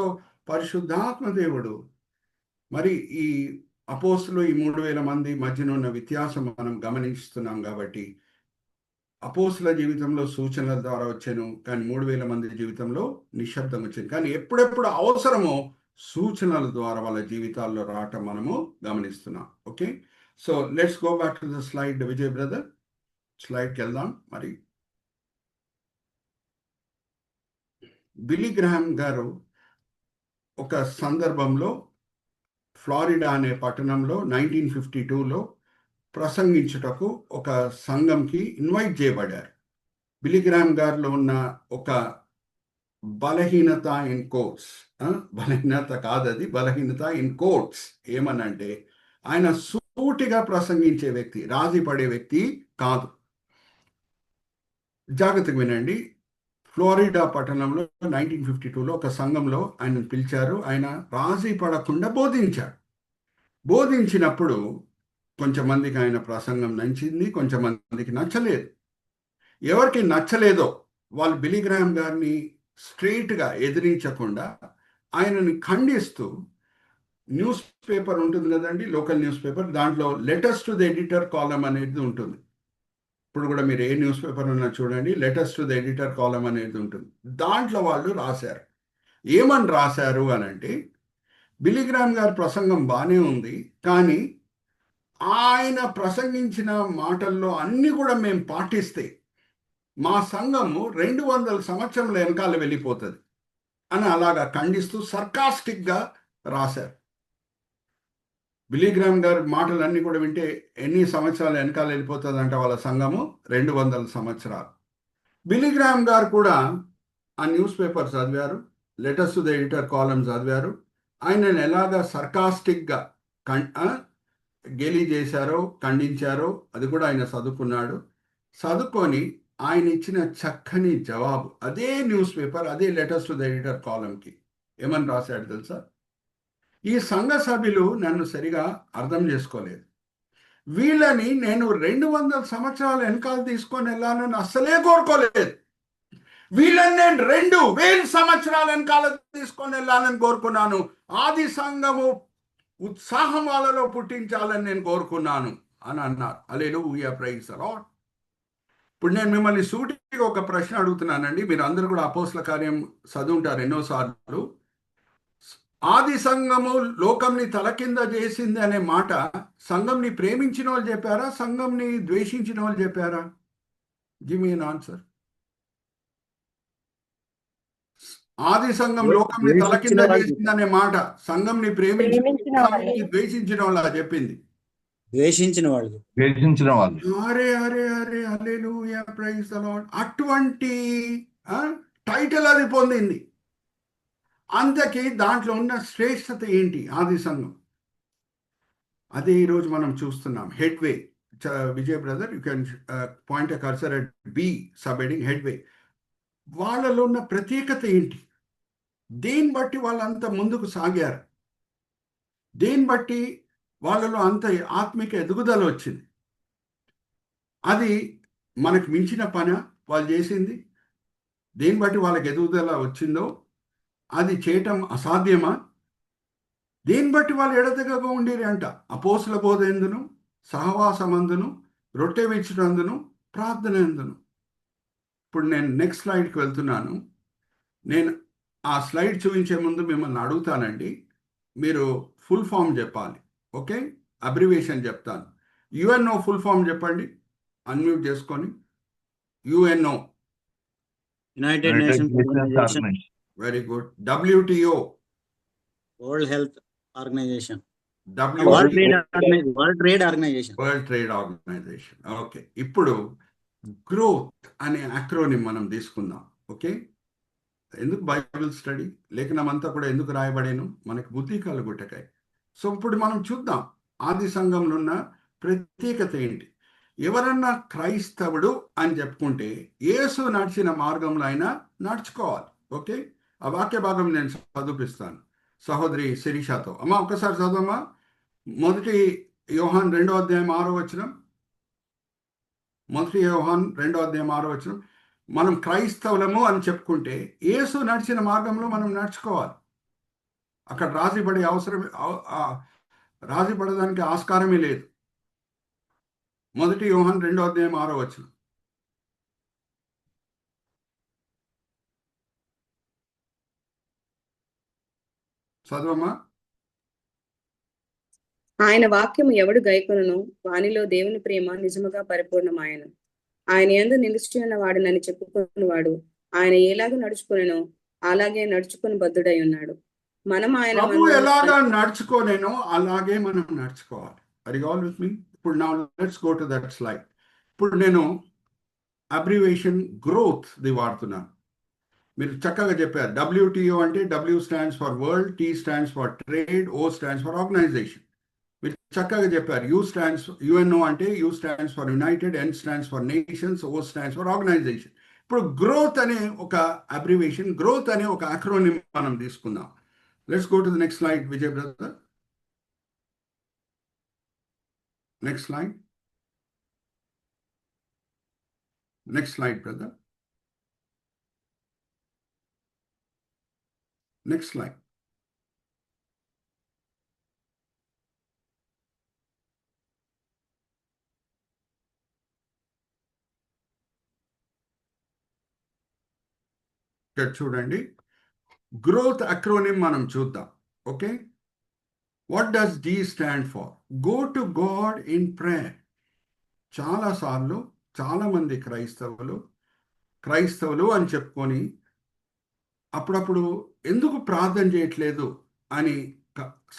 పరిశుద్ధాత్మ దేవుడు మరి ఈ అపోస్తులు ఈ 3000 మంది మధ్యన ఉన్న వ్యత్యాసం మనం గమనిస్తున్నాం. కాబట్టి అపోస్తుల జీవితంలో సూచనల ద్వారా వచ్చాను, కానీ 3000 మంది జీవితంలో నిశ్శబ్దం వచ్చింది. కానీ ఎప్పుడెప్పుడు అవసరమో సూచనల ద్వారా వాళ్ళ జీవితాల్లో రావటం మనము గమనిస్తున్నాం. Okay, so let's go back to the slide. Vijay brother, స్లైడ్కి వెళ్దాం. మరి బిల్లీ గ్రహాం గారు ఒక సందర్భంలో ఫ్లారిడా అనే పట్టణంలో 1952లో ప్రసంగించుటకు ఒక సంఘంకి ఇన్వైట్ చేయబడ్డారు. బిల్లీ గ్రహాం గారిలో ఉన్న ఒక బలహీనత ఇన్ కోట్స్, బలహీనత కాదది, బలహీనత ఇన్ కోట్స్ ఏమనంటే, ఆయన సూటిగా ప్రసంగించే వ్యక్తి, రాజీ పడే వ్యక్తి కాదు. జాగ్రత్తగా వినండి. ఫ్లోరిడా పట్టణంలో 1952లో ఒక సంఘంలో ఆయన పిలిచారు. ఆయన రాజీ పడకుండా బోధించాడు. బోధించినప్పుడు కొంచెంమందికి ఆయన ప్రసంగం నచ్చింది, కొంచెంమందికి నచ్చలేదు. ఎవరికి నచ్చలేదో వాళ్ళు బిల్లీ గ్రహాం గారిని స్ట్రెయిట్గా ఎదిరించకుండా ఆయనని ఖండిస్తూ, న్యూస్ పేపర్ ఉంటుంది కదండి, లోకల్ న్యూస్ పేపర్, దాంట్లో letters to the editor column అనేది ఉంటుంది. ఇప్పుడు కూడా మీరు ఏ న్యూస్ పేపర్ ఉన్నా చూడండి, letters to the editor column అనేది ఉంటుంది. దాంట్లో వాళ్ళు రాశారు. ఏమని రాశారు అని అంటే, బిల్లీ గ్రహాం గారి ప్రసంగం బాగానే ఉంది, కానీ ఆయన ప్రసంగించిన మాటల్లో అన్నీ కూడా మేము పాటిస్తే మా సంఘము 200 సంవత్సరాల వెనకాల వెళ్ళిపోతుంది అని అలాగా ఖండిస్తూ సర్కాస్టిక్గా రాశారు. బిల్లీ గ్రహాం గారి మాటలన్నీ కూడా వింటే ఎన్ని సంవత్సరాలు వెనకాల వెళ్ళిపోతుంది అంటే వాళ్ళ సంఘము 200 సంవత్సరాలు. బిల్లీ గ్రహాం గారు కూడా ఆ న్యూస్ పేపర్ చదివారు, letters to the editor column చదివారు. ఆయనను ఎలాగా సర్కాస్టిక్గా గేలీ చేశారో, ఖండించారో అది కూడా ఆయన చదువుకున్నాడు. చదువుకొని ఆయన ఇచ్చిన చక్కని జవాబు అదే న్యూస్ పేపర్, అదే లెటర్స్ టు ద ఎడిటర్ కాలమ్కి ఏమని రాశాడు తెలుసా? ఈ సంఘ సభ్యులు నన్ను సరిగా అర్థం చేసుకోలేదు. వీళ్ళని నేను 200 సంవత్సరాల వెనకాల తీసుకొని వెళ్ళాలని అస్సలే కోరుకోలేదు. వీళ్ళని నేను 2000 సంవత్సరాల వెనకాల తీసుకొని వెళ్ళాలని కోరుకున్నాను. ఆది సంఘము ఉత్సాహం వాళ్ళలో పుట్టించాలని నేను కోరుకున్నాను అని అన్నారు. హల్లెలూయా, ప్రైజ్ ది లార్డ్. ఇప్పుడు నేను మిమ్మల్ని సూటిగా ఒక ప్రశ్న అడుగుతున్నానండి. మీరు అందరూ కూడా అపోస్తల కార్యం చదువుంటారు ఎన్నోసార్లు. ఆది సంఘము లోకంని తలకింద చేసింది అనే మాట సంఘంని ప్రేమించిన వాళ్ళు చెప్పారా, సంఘంని ద్వేషించిన వాళ్ళు చెప్పారా? Give me an answer. ఆది సంఘం లోకంని తలకింద చేసింది అనే మాట సంఘంని ప్రేమించిన సంఘంని ద్వేషించిన వాళ్ళ చెప్పింది? ద్వేషించిన వాళ్ళు. అరే అరే అరే, హల్లెలూయా, ప్రైజ్ ది లార్డ్. అటువంటి టైటిల్ అది పొందింది. అంతకి దాంట్లో ఉన్న శ్రేష్టత ఏంటి? ఆది సంఘం. అదే ఈరోజు మనం చూస్తున్నాం. Headway. Vijay brother, you can point a cursor at B sub heading headway. వాళ్ళలో ఉన్న ప్రత్యేకత ఏంటి? దేన్ని బట్టి వాళ్ళంతా ముందుకు సాగారు? దేన్ని బట్టి వాళ్ళలో అంత ఆత్మిక ఎదుగుదల వచ్చింది? అది మనకు మించిన పని వాళ్ళు చేసింది? దేన్ని బట్టి వాళ్ళకి ఎదుగుదల వచ్చిందో అది చేయటం అసాధ్యమా? దేన్ని బట్టి వాళ్ళు ఎడతెగగా ఉండేది అంట? అపోస్తుల బోధ ఎందును, సహవాసమందును, రొట్టె విచ్చుటందును, ప్రార్థన ఎందును. ఇప్పుడు నేను నెక్స్ట్ స్లైడ్కి వెళ్తున్నాను. నేను ఆ స్లైడ్ చూపించే ముందు మిమ్మల్ని అడుగుతానండి, మీరు ఫుల్ ఫామ్ చెప్పాలి. ఓకే, అబ్రివేషన్ చెప్తాను. యుఎన్ఓ ఫుల్ ఫామ్ చెప్పండి, అన్మ్యూట్ చేసుకొని. UNO, united nations organisation. Very good. WTO, world health organisation. WTO, world trade organisation. World trade organisation. Okay, ఇప్పుడు గ్రోత్ అనే అక్రోనిమ్ మనం తీసుకుందాం. ఓకే, ఎందుకు బైబిల్ స్టడీ? లేఖనం అంతా కూడా ఎందుకు రాయబడేను? మనకు బుద్ధి కలుగుటకాయ. సో ఇప్పుడు మనం చూద్దాం ఆది సంఘంలో ఉన్న ప్రత్యేకత ఏంటి. ఎవరన్నా క్రైస్తవుడు అని చెప్పుకుంటే యేసు నడిచిన మార్గంలో అయినా నడుచుకోవాలి. ఓకే, ఆ వాక్య భాగం నేను చదివిస్తాను సహోదరి శిరీషాతో. అమ్మ ఒక్కసారి చదవమ్మా. 1 యోహాన్ 2వ అధ్యాయం 6వ వచనం. 1 యోహాన్ 2వ అధ్యాయం 6వ వచనం. మనం క్రైస్తవులము అని చెప్పుకుంటే యేసు నడిచిన మార్గంలో మనం నడుచుకోవాలి. అక్కడ రాజీ పడడానికి ఆస్కారమే లేదు. 1 యోహాన్ 2వ అధ్యాయం 6వ వచనం. చదవమ్మా. ఆయన వాక్యము ఎవడు గైకొనును వానిలో దేవుని ప్రేమ నిజముగా పరిపూర్ణమాయను. ఆయన యందు నిలిచి ఉన్న వాడునని చెప్పుకున్నవాడు ఆయన ఎలాగ నడుచుకునేనో అలాగే నడుచుకుని బద్ధుడై ఉన్నాడు. మనం ఆయన ప్రభు ఎలాగా నడుచుకోలేనో అలాగే మనం నడుచుకోవాలి. అది ఆల్ విత్ మీ. ఇప్పుడు నా let's go to that slide. ఇప్పుడు నేను అబ్రివేషన్ గ్రోత్ ది వాడుతున్నాను. మీరు చక్కగా చెప్పారు. WTO అంటే W stands for world, T stands for trade, O stands for organisation. మీరు చక్కగా చెప్పారు. UNO అంటే U stands for united, N stands for nations, O stands for organisation. ఇప్పుడు గ్రోత్ అనే ఒక అబ్రివేషన్, గ్రోత్ అనే ఒక అక్రోనిమ్ మనం తీసుకుందాం. Let's go to the next slide Vijay brother. Next slide. Next slide brother. Next slide. ఇక్కడ చూడండి, గ్రోత్ అక్రోనిమ్ మనం చూద్దాం. Okay, what does D stand for? Go to God in prayer. చాలాసార్లు చాలామంది క్రైస్తవులు అని చెప్పుకొని అప్పుడప్పుడు ఎందుకు ప్రార్థన చేయట్లేదు అని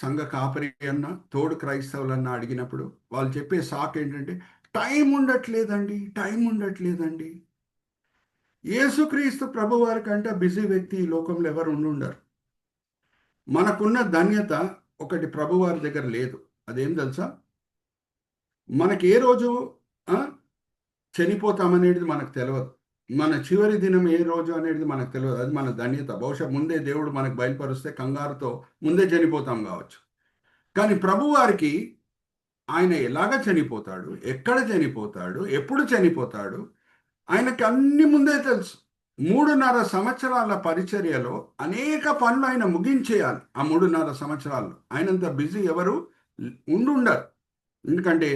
సంఘ కాపరి అన్న తోడు క్రైస్తవులన్న అడిగినప్పుడు వాళ్ళు చెప్పే సాకు ఏంటంటే టైం ఉండట్లేదండి. యేసుక్రీస్తు ప్రభు వారి కంటే బిజీ వ్యక్తి ఈ లోకంలో ఎవరు ఉండరు. మనకున్న ధన్యత ఒకటి ప్రభు వారి దగ్గర లేదు. అదేం తెలుసా? మనకి ఏ రోజు చనిపోతామనేది మనకు తెలియదు. మన చివరి దినం ఏ రోజు అనేది మనకు తెలియదు. అది మన ధన్యత. బహుశా ముందే దేవుడు మనకు బయలుపరిస్తే కంగారుతో ముందే చనిపోతాం కావచ్చు. కానీ ప్రభువారికి ఆయన ఎలాగ చనిపోతాడు, ఎక్కడ చనిపోతాడు, ఎప్పుడు చనిపోతాడు, ఆయనకి అన్ని ముందే తెలుసు. 3.5 సంవత్సరాల పరిచర్యలో అనేక పనులు ఆయన ముగించేయాలి. ఆ 3.5 సంవత్సరాల్లో ఆయనంత బిజీ ఎవరు ఉండరు. ఎందుకంటే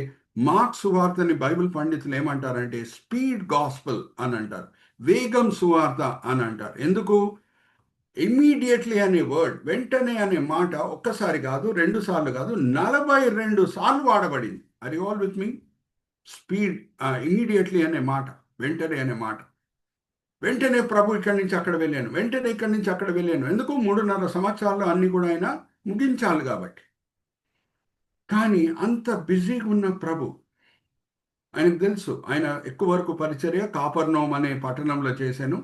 మార్క్ సువార్తని బైబిల్ పండితులు ఏమంటారంటే స్పీడ్ గాస్పల్ అని అంటారు, వేగం సువార్త అని అంటారు. ఎందుకు? ఇమ్మీడియట్లీ అనే వర్డ్, వెంటనే అనే మాట ఒక్కసారి కాదు, 2 సార్లు కాదు, 42 సార్లు వాడబడింది. అది all with me. Speed, immediately అనే మాట, వెంటనే అనే మాట. వెంటనే ప్రభు ఇక్కడి నుంచి అక్కడ వెళ్ళాను, వెంటనే ఇక్కడి నుంచి అక్కడ వెళ్ళాను. ఎందుకు? 3.5 సంవత్సరాల్లో అన్ని కూడా ఆయన ముగించాలి కాబట్టి. కానీ అంత బిజీగా ఉన్న ప్రభు, ఆయనకు తెలుసు ఆయన ఎక్కువ వరకు పరిచర్య కాపర్నౌమ్ అనే పట్టణంలో చేశాను.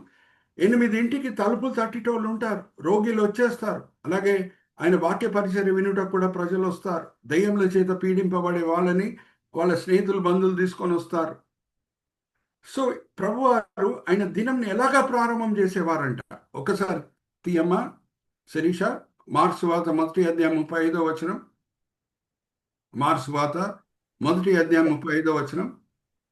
8ంటికి తలుపులు తట్టేటోళ్ళు ఉంటారు, రోగిలు వచ్చేస్తారు. అలాగే ఆయన వాక్య పరిచర్య వినుటకు కూడా ప్రజలు వస్తారు. దయ్యముల చేత పీడింపబడే వాళ్ళని వాళ్ళ స్నేహితులు, బంధువులు తీసుకొని వస్తారు. సో ప్రభువారు ఆయన దినంని ఎలాగా ప్రారంభం చేసేవారంట. ఒకసారి తీయమ్మ శిరీష, మార్క్స్ సువార్త 1వ అధ్యాయం 35వ వచనం. మార్క్స్ సువార్త 1వ అధ్యాయం 35వ వచనం.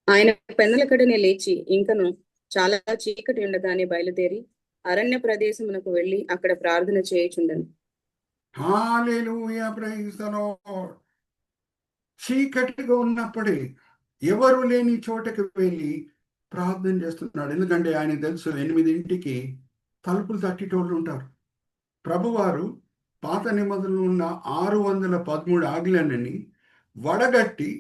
ఆయన పెందలకడనే లేచి ఇంకను చాలా చీకటి ఉండగానే బయలుదేరి అరణ్య ప్రదేశమునకు వెళ్ళి అక్కడ ప్రార్థన చేయుచుండెను. హల్లెలూయా, ప్రైజ్ ది లార్డ్. చీకటిగా ఉన్నప్పుడే, ఎవరు లేని చోటకి వెళ్ళి ప్రార్థన చేస్తున్నాడు. ఎందుకంటే ఆయనకు తెలుసు 8ంటికి తలుపులు తట్టేటోళ్ళు ఉంటారు. ప్రభువారు పాత నిబంధనలు ఉన్న 613 ఆజ్ఞలని వడగట్టి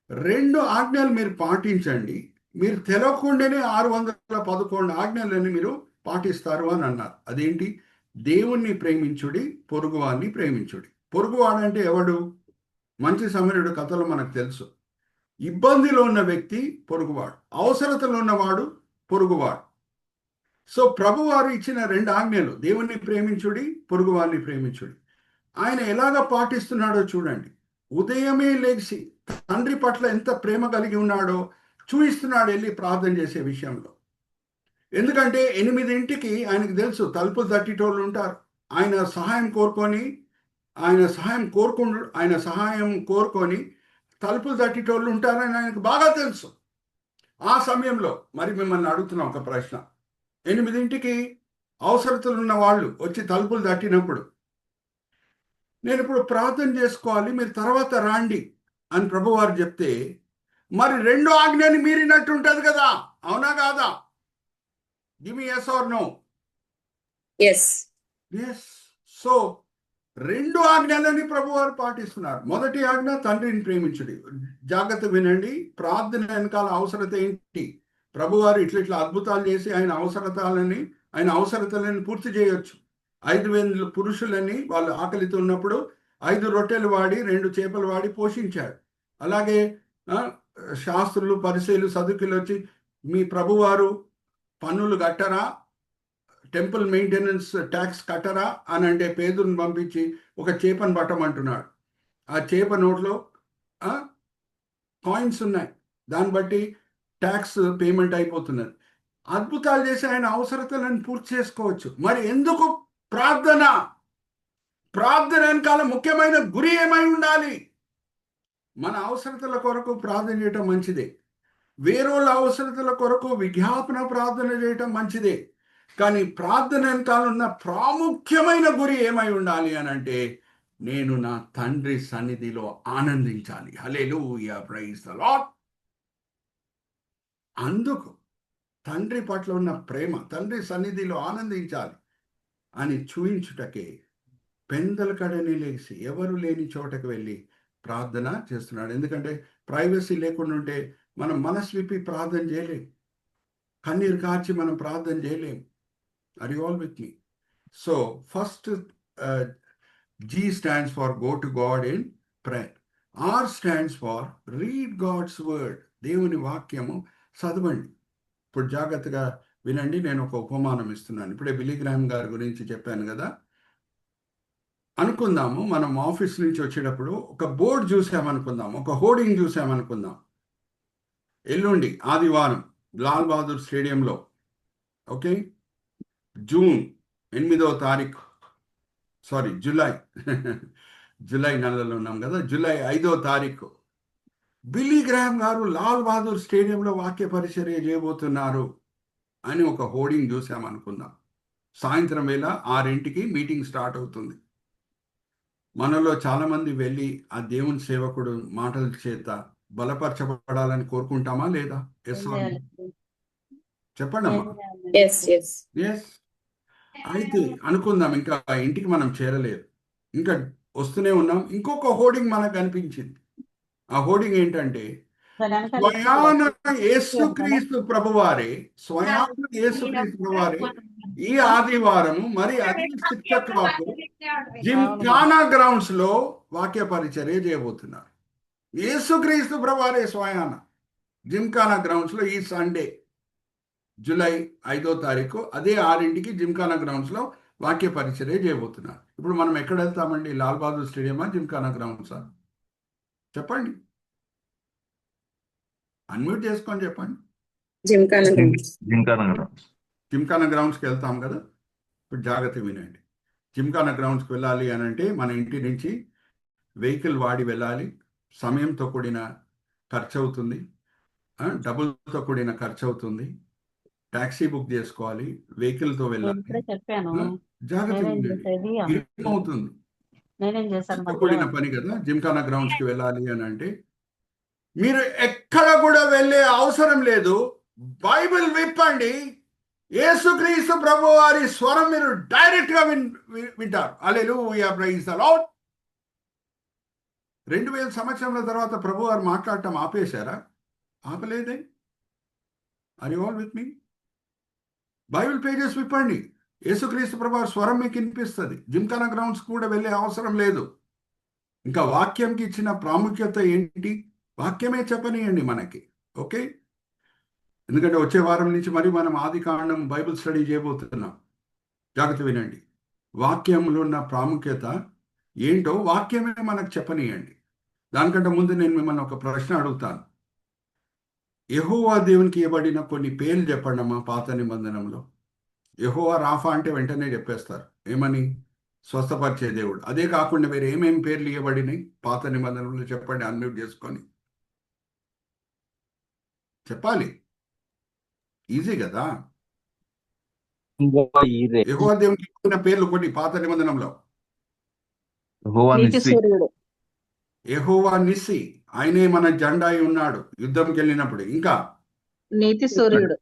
2 ఆజ్ఞలు మీరు పాటించండి, మీరు తెలవకుండానే 611 ఆజ్ఞలని మీరు పాటిస్తారు అని అన్నారు. అదేంటి? దేవుణ్ణి ప్రేమించుడి, పొరుగువాడిని ప్రేమించుడి. పొరుగువాడంటే ఎవడు? మంచి సమరుడు కథలో మనకు తెలుసు. ఇబ్బందిలో ఉన్న వ్యక్తి పొరుగువాడు, అవసరతలో ఉన్నవాడు పొరుగువాడు. సో ప్రభువారు ఇచ్చిన 2 ఆజ్ఞలు, దేవుణ్ణి ప్రేమించుడి, పొరుగువారిని ప్రేమించుడి. ఆయన ఎలాగ పాటిస్తున్నాడో చూడండి. ఉదయమే లేచి తండ్రి పట్ల ఎంత ప్రేమ కలిగి ఉన్నాడో చూపిస్తున్నాడు వెళ్ళి ప్రార్థన చేసే విషయంలో. ఎందుకంటే 8ంటికి ఆయనకు తెలుసు తలుపులు తట్టేటోళ్ళు ఉంటారు. ఆయన సహాయం కోరుకొని తలుపులు తట్టేటోళ్ళు ఉంటారని ఆయనకు బాగా తెలుసు. ఆ సమయంలో మరి మిమ్మల్ని అడుగుతున్నా ఒక ప్రశ్న. 8ంటికి అవసరతలు ఉన్న వాళ్ళు వచ్చి తలుపులు తట్టినప్పుడు, నేను ఇప్పుడు ప్రార్థన చేసుకోవాలి, మీరు తర్వాత రాండి అని ప్రభువారు చెప్తే, మరి 2 ఆజ్ఞని మీరినట్టు ఉంటుంది కదా, అవునా కాదా? Give me yes or no? yes. So 2 ఆజ్ఞలని ప్రభువారు పాటిస్తున్నారు. మొదటి ఆజ్ఞ తండ్రిని ప్రేమించుడి. జాగ్రత్త వినండి, ప్రార్థన వెనకాల అవసరత ఏంటి? ప్రభువారు ఇట్లా అద్భుతాలు చేసి ఆయన అవసరతలని పూర్తి చేయొచ్చు. 5,000 పురుషులని వాళ్ళు ఆకలితో ఉన్నప్పుడు 5 రొట్టెలు వాడి 2 చేపలు వాడి పోషించాడు. అలాగే శాస్త్రులు, పరిసయ్యులు, సదుకులు వచ్చి, మీ ప్రభువారు పన్నులు కట్టరా, టెంపుల్ మెయింటెనెన్స్ ట్యాక్స్ కట్టరా అని అంటే పేదలను పంపించి ఒక చేపను పట్టమంటున్నాడు. ఆ చేప నోట్లో కాయిన్స్ ఉన్నాయి, దాన్ని బట్టి ట్యాక్స్ పేమెంట్ అయిపోతున్నది. అద్భుతాలు చేసి ఆయన అవసరతలను పూర్తి చేసుకోవచ్చు. మరి ఎందుకు ప్రార్థన వెనకాల ముఖ్యమైన గురి ఏమై ఉండాలి? మన అవసరతల కొరకు ప్రార్థన చేయటం మంచిదే, వేరేళ్ళ అవసరతల కొరకు విజ్ఞాపన ప్రార్థన చేయటం మంచిదే. కానీ ప్రార్థన వెనకాల ఉన్న ప్రాముఖ్యమైన గురి ఏమై ఉండాలి అని అంటే, నేను నా తండ్రి సన్నిధిలో ఆనందించాలి. హల్లెలూయా, ప్రైజ్ ది లార్డ్. అందుకు తండ్రి పట్ల ఉన్న ప్రేమ, తండ్రి సన్నిధిలో ఆనందించాలి అని చూయించుటకే పెందలకడని లేచి ఎవరు లేని చోటకు వెళ్ళి ప్రార్థన చేస్తున్నాడు. ఎందుకంటే ప్రైవసీ లేకుండా ఉంటే మనం మనసు విప్పి ప్రార్థన చేయలేం, కన్నీరు కార్చి మనం ప్రార్థన చేయలేం. Are you all with me? So first G stands for go to God in prayer. R stands for read God's word. దేవుని వాక్యము చదవండి. ఇప్పుడు జాగ్రత్తగా వినండి, నేను ఒక ఉపమానం ఇస్తున్నాను. ఇప్పుడే బిల్లీ గ్రాహం గారి గురించి చెప్పాను కదా. అనుకుందాము, మనం ఆఫీస్ నుంచి వచ్చేటప్పుడు ఒక బోర్డు చూసామనుకుందాం, ఒక హోర్డింగ్ చూసామనుకుందాం. ఎల్లుండి ఆదివారం లాల్ బహదూర్ స్టేడియంలో. ఓకే, జూన్ 8వ తారీఖు, సారీ జూలై జూలై నెలలో ఉన్నాం కదా, జూలై 5వ తారీఖు బిల్లీ గ్రాహం గారు లాల్ బహదూర్ స్టేడియంలో వాక్య పరిచర్య చేయబోతున్నారు అని ఒక హోర్డింగ్ చూసామనుకుందాం. సాయంత్రం వేళ 6ంటికి మీటింగ్ స్టార్ట్ అవుతుంది. మనలో చాలామంది వెళ్ళి ఆ దేవుని సేవకుడు మాటల చేత బలపరచబడాలని కోరుకుంటామా లేదా? ఎస్ చెప్పండి అమ్మా. Yes yes yes. అయితే అనుకుందాం, ఇంకా ఇంటికి మనం చేరలేదు, ఇంకా వస్తూనే ఉన్నాం. ఇంకొక హోర్డింగ్ మనకు అనిపించింది. ఆ హోర్డింగ్ ఏంటంటే, స్వయాన యేసుక్రీస్తు ప్రభువారే, స్వయాన యేసుక్రీస్తు ప్రభువారే ఈ ఆదివారము మరి అదే 6 o'clock జిమ్ఖానా గ్రౌండ్స్ లో వాక్య పరిచర్య చేయబోతున్నారు. యేసుక్రీస్తు ప్రభువారే స్వయాన జిమ్ఖానా గ్రౌండ్స్ లో ఈ సండే జూలై 5వ తారీఖు అదే 6ంటికి జిమ్ఖానా గ్రౌండ్స్ లో వాక్య పరిచర్య చేయబోతున్నారు. ఇప్పుడు మనం ఎక్కడ వెళ్తామండి? లాల్ బహదూర్ స్టేడియమా, జిమ్ఖానా గ్రౌండ్సా? చెప్పండి, అన్మ్యూట్ చేసుకొని చెప్పండి. జిమ్ఖానా గ్రౌండ్స్కి వెళ్తాం కదా. ఇప్పుడు జాగ్రత్త వినండి. జిమ్ఖానా గ్రౌండ్స్కి వెళ్ళాలి అని అంటే మన ఇంటి నుంచి వెహికల్ వాడి వెళ్ళాలి. సమయంతో కూడిన ఖర్చు అవుతుంది, డబ్బులతో కూడిన ఖర్చు అవుతుంది. ట్యాక్సీ బుక్ చేసుకోవాలి, వెహికల్తో వెళ్ళాలి. జాగ్రత్త ఏమవుతుంది? కూడిన పని కదా జిమ్ఖానా గ్రౌండ్స్కి వెళ్ళాలి అని అంటే. మీరు ఎక్కడ కూడా వెళ్ళే అవసరం లేదు. బైబిల్ విప్పండి, యేసుక్రీస్తు ప్రభు వారి స్వరం మీరు డైరెక్ట్ గా వింటారు. హల్లెలూయా, ప్రైజ్ ది లార్డ్. 2000 సంవత్సరాల తర్వాత ప్రభు వారు మాట్లాడటం ఆపేశారా? ఆపలేదే. Are you all with me? Bible pages విప్పండి, యేసుక్రీస్తు ప్రభు వారి స్వరం మీకు వినిపిస్తుంది. జిమ్ఖానా గ్రౌండ్స్ కూడా వెళ్ళే అవసరం లేదు. ఇంకా వాక్యంకి ఇచ్చిన ప్రాముఖ్యత ఏంటి? వాక్యమే చెప్పనియండి మనకి. ఓకే, ఎందుకంటే వచ్చే వారం నుంచి మరి మనం ఆదికాండం బైబిల్ స్టడీ చేయబోతున్నాం. జాగ్రత్త వినండి. వాక్యంలో ఉన్న ప్రాముఖ్యత ఏంటో వాక్యమే మనకు చెప్పనియండి. దానికంటే ముందు నేను మిమ్మల్ని ఒక ప్రశ్న అడుగుతాను. యెహోవా దేవునికి ఇవ్వబడిన కొన్ని పేర్లు చెప్పండి అమ్మా పాత నిబంధనలో. యెహోవా రాఫా అంటే వెంటనే చెప్పేస్తారు, ఏమని? స్వస్థపరిచే దేవుడు. అదే కాకుండా వేరే ఏమేమి పేర్లు ఇవ్వబడినాయి పాత నిబంధనలో చెప్పండి, అన్మ్యూట్ చేసుకొని చెప్పాలి. ఈజీ కదా. యెహోవా దేవునికి ఇచ్చిన పేర్లు కొన్ని పాత నిబంధనలో. యెహోవా నిస్సి, ఆయనే మన జెండా అయి ఉన్నాడు యుద్ధంకి వెళ్ళినప్పుడు. ఇంకా నీతి సూర్యుడు.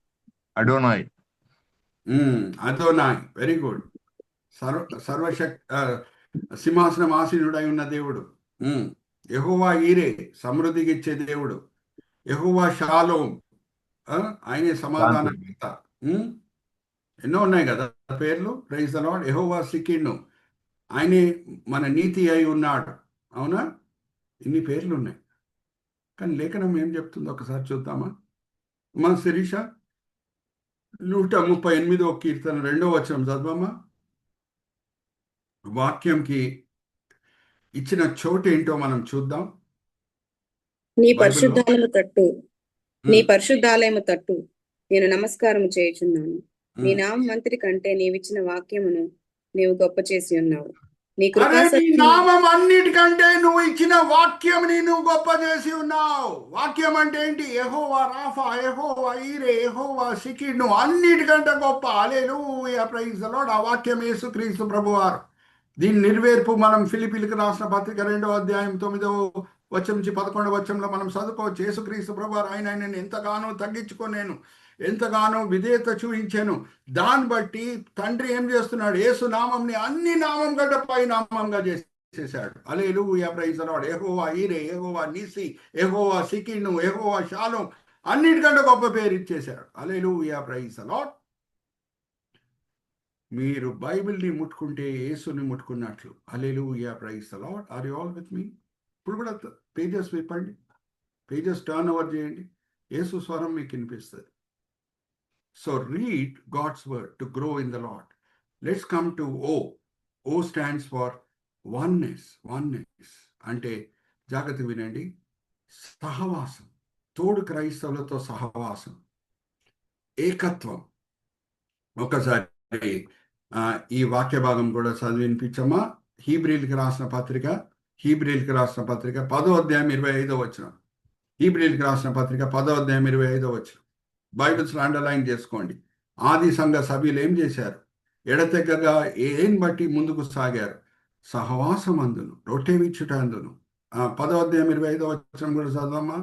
అడోనాయ్. Very good. సింహాసనం ఆసీనుడై ఉన్న దేవుడు. యెహోవా ఈరే, సమృద్ధికి ఇచ్చే దేవుడు. యెహోవా షాలోం, ఆయనే సమాధానకర్త. ఎన్నో ఉన్నాయి కదా పేర్లు. Praise the lord. యెహోవా సికిన్ను, ఆయనే మన నీతి అయి ఉన్నాడు. అవునా? ఇన్ని పేర్లు ఉన్నాయి. కానీ లేఖనం ఏం చెప్తుందో ఒకసారి చూద్దామా? మన శిరీష 138వ కీర్తన 2వ వచనం చదవమ్మా. వాక్యంకి ఇచ్చిన చోటు ఏంటో మనం చూద్దాం. నీ పరిశుద్ధాలయము తట్టు నేను నమస్కారం చేయుచున్నాను. నీ నామ మంత్రి కంటే నీవిచ్చిన వాక్యమును నీవు గొప్ప చేసి ఉన్నావు. నీ నామం అన్నిటికంటే నువ్వు ఇచ్చిన వాక్యం నువ్వు గొప్ప చేసి ఉన్నావు. వాక్యం అంటే ఏంటి? యెహోవా రాఫా, యెహోవా ఈరే, యెహోవా సికిను, అన్నిటికంటే గొప్ప. హల్లెలూయా, ప్రైజ్ ది లార్డ్. ఆ వాక్యం యేసుక్రీస్తు ప్రభువారు. దీని నెరవేర్పు మనం ఫిలిప్పీలకు రాసిన పత్రిక 2వ అధ్యాయం 9వ వచనం నుంచి 11వ వచనంలో మనం చదువుకోవచ్చు. యేసుక్రీస్తు ప్రభువారు ఆయన ఎంతగానో తగ్గించుకొని నేను ఎంతగానో విధేయత చూపించాను. దాన్ని బట్టి తండ్రి ఏం చేస్తున్నాడు? యేసు నామంని అన్ని నామం కంటే పై నామంగా చేసేసాడు. హల్లెలూయా, ప్రైజ్ ది లార్డ్. యెహోవా ఈరే, యెహోవా నిసి, యెహోవా సికిను, యెహోవా షాలోం, అన్నిటికంటే గొప్ప పేరు ఇచ్చేశాడు. హల్లెలూయా, ప్రైజ్ ది లార్డ్. మీరు బైబిల్ని ముట్టుకుంటే యేసుని ముట్టుకున్నట్లు. హల్లెలూయా, praise the lord. Are you all with me? ఇప్పుడు కూడా పేజెస్ విప్పండి, పేజెస్ టర్న్ ఓవర్ చేయండి. యేసు స్వరం మీకు వినిపిస్తుంది. So read God's word to grow in the Lord. Let's come to O. O stands for oneness. అంటే జాగ్రత్త వినండి, సహవాసం. తోడు క్రైస్తవులతో సహవాసం. ఏకత్వం. ఒకసారి ఈ వాక్య భాగం కూడా చదివి వినిపించమ్మా. హీబ్రీలకు రాసిన పత్రిక 10వ అధ్యాయం 25వ వచనం. హీబ్రీలకు రాసిన పత్రిక 10వ అధ్యాయం 25వ వచనం. బైబిల్స్ అండర్లైన్ చేసుకోండి. ఆది సంఘ సభ్యులు ఏం చేశారు? ఎడతెగగా ఏం బట్టి ముందుకు సాగారు? సహవాసమందును, రొట్టె విచ్చుట అందును. 10వ అధ్యాయం 25వ వచనం కూడా చదవమ్మా.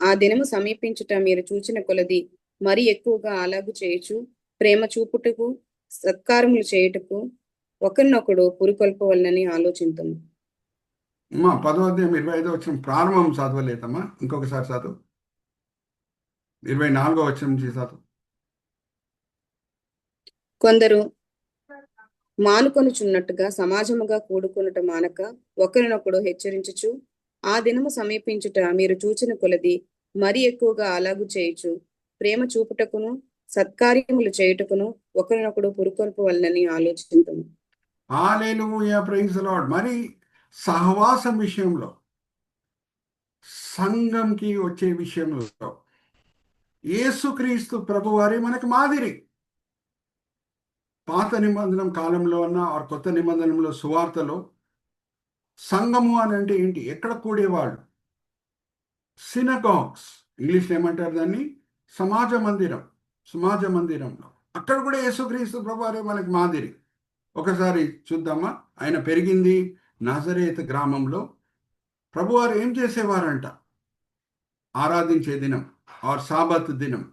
ఆ దినము సమీపించుట మీరు చూచిన కొలది మరి ఎక్కువగా అలాగు చేయుచు, ప్రేమ చూపుటకు, సత్కారములు చేయుటకు ఒకరినొకడు పురుకొల్పవలనని ఆలోచింతము. 10వ అధ్యాయం 25వ వచనం ప్రారంభం చదవలేదమ్మా, ఇంకొకసారి చదువు. 24వ వచనం నుంచి చదువు. కొందరు మానుకొనుచున్నట్టుగా సమాజముగా కూడుకొనుట మానక ఒకరినొకడు హెచ్చరించుచు, ఆ దినము సమీపించుట మీరు చూచిన కొలది మరి ఎక్కువగా అలాగు చేయుచు, ప్రేమ చూపుటకును, సత్కార్యములు చేయుటకును ఒకరినొకడు పురుకొల్పవలనని ఆలోచింతము. హల్లెలూయా, ప్రైజ్ ది లార్డ్. మరి సహవాసం విషయంలో, సంఘంకి వచ్చే విషయంలో యేసుక్రీస్తు ప్రభువారే మనకు మాదిరి. పాత నిబంధన కాలంలో అన్న కొత్త నిబంధనలో సువార్తలో సంఘము అని అంటే ఏంటి? ఎక్కడ కూడేవాళ్ళు? సినగాగ్స్, ఇంగ్లీష్లో ఏమంటారు దాన్ని? సమాజ మందిరంలో. అక్కడ కూడా యేసుక్రీస్తు ప్రభువారే మనకు మాదిరి. ఒకసారి చూద్దామా. ఆయన పెరిగింది నజరేతు గ్రామంలో. ప్రభువారు ఏం చేసేవారంట? ఆరాధించే దినం ఆర్ సాబత్ దినం.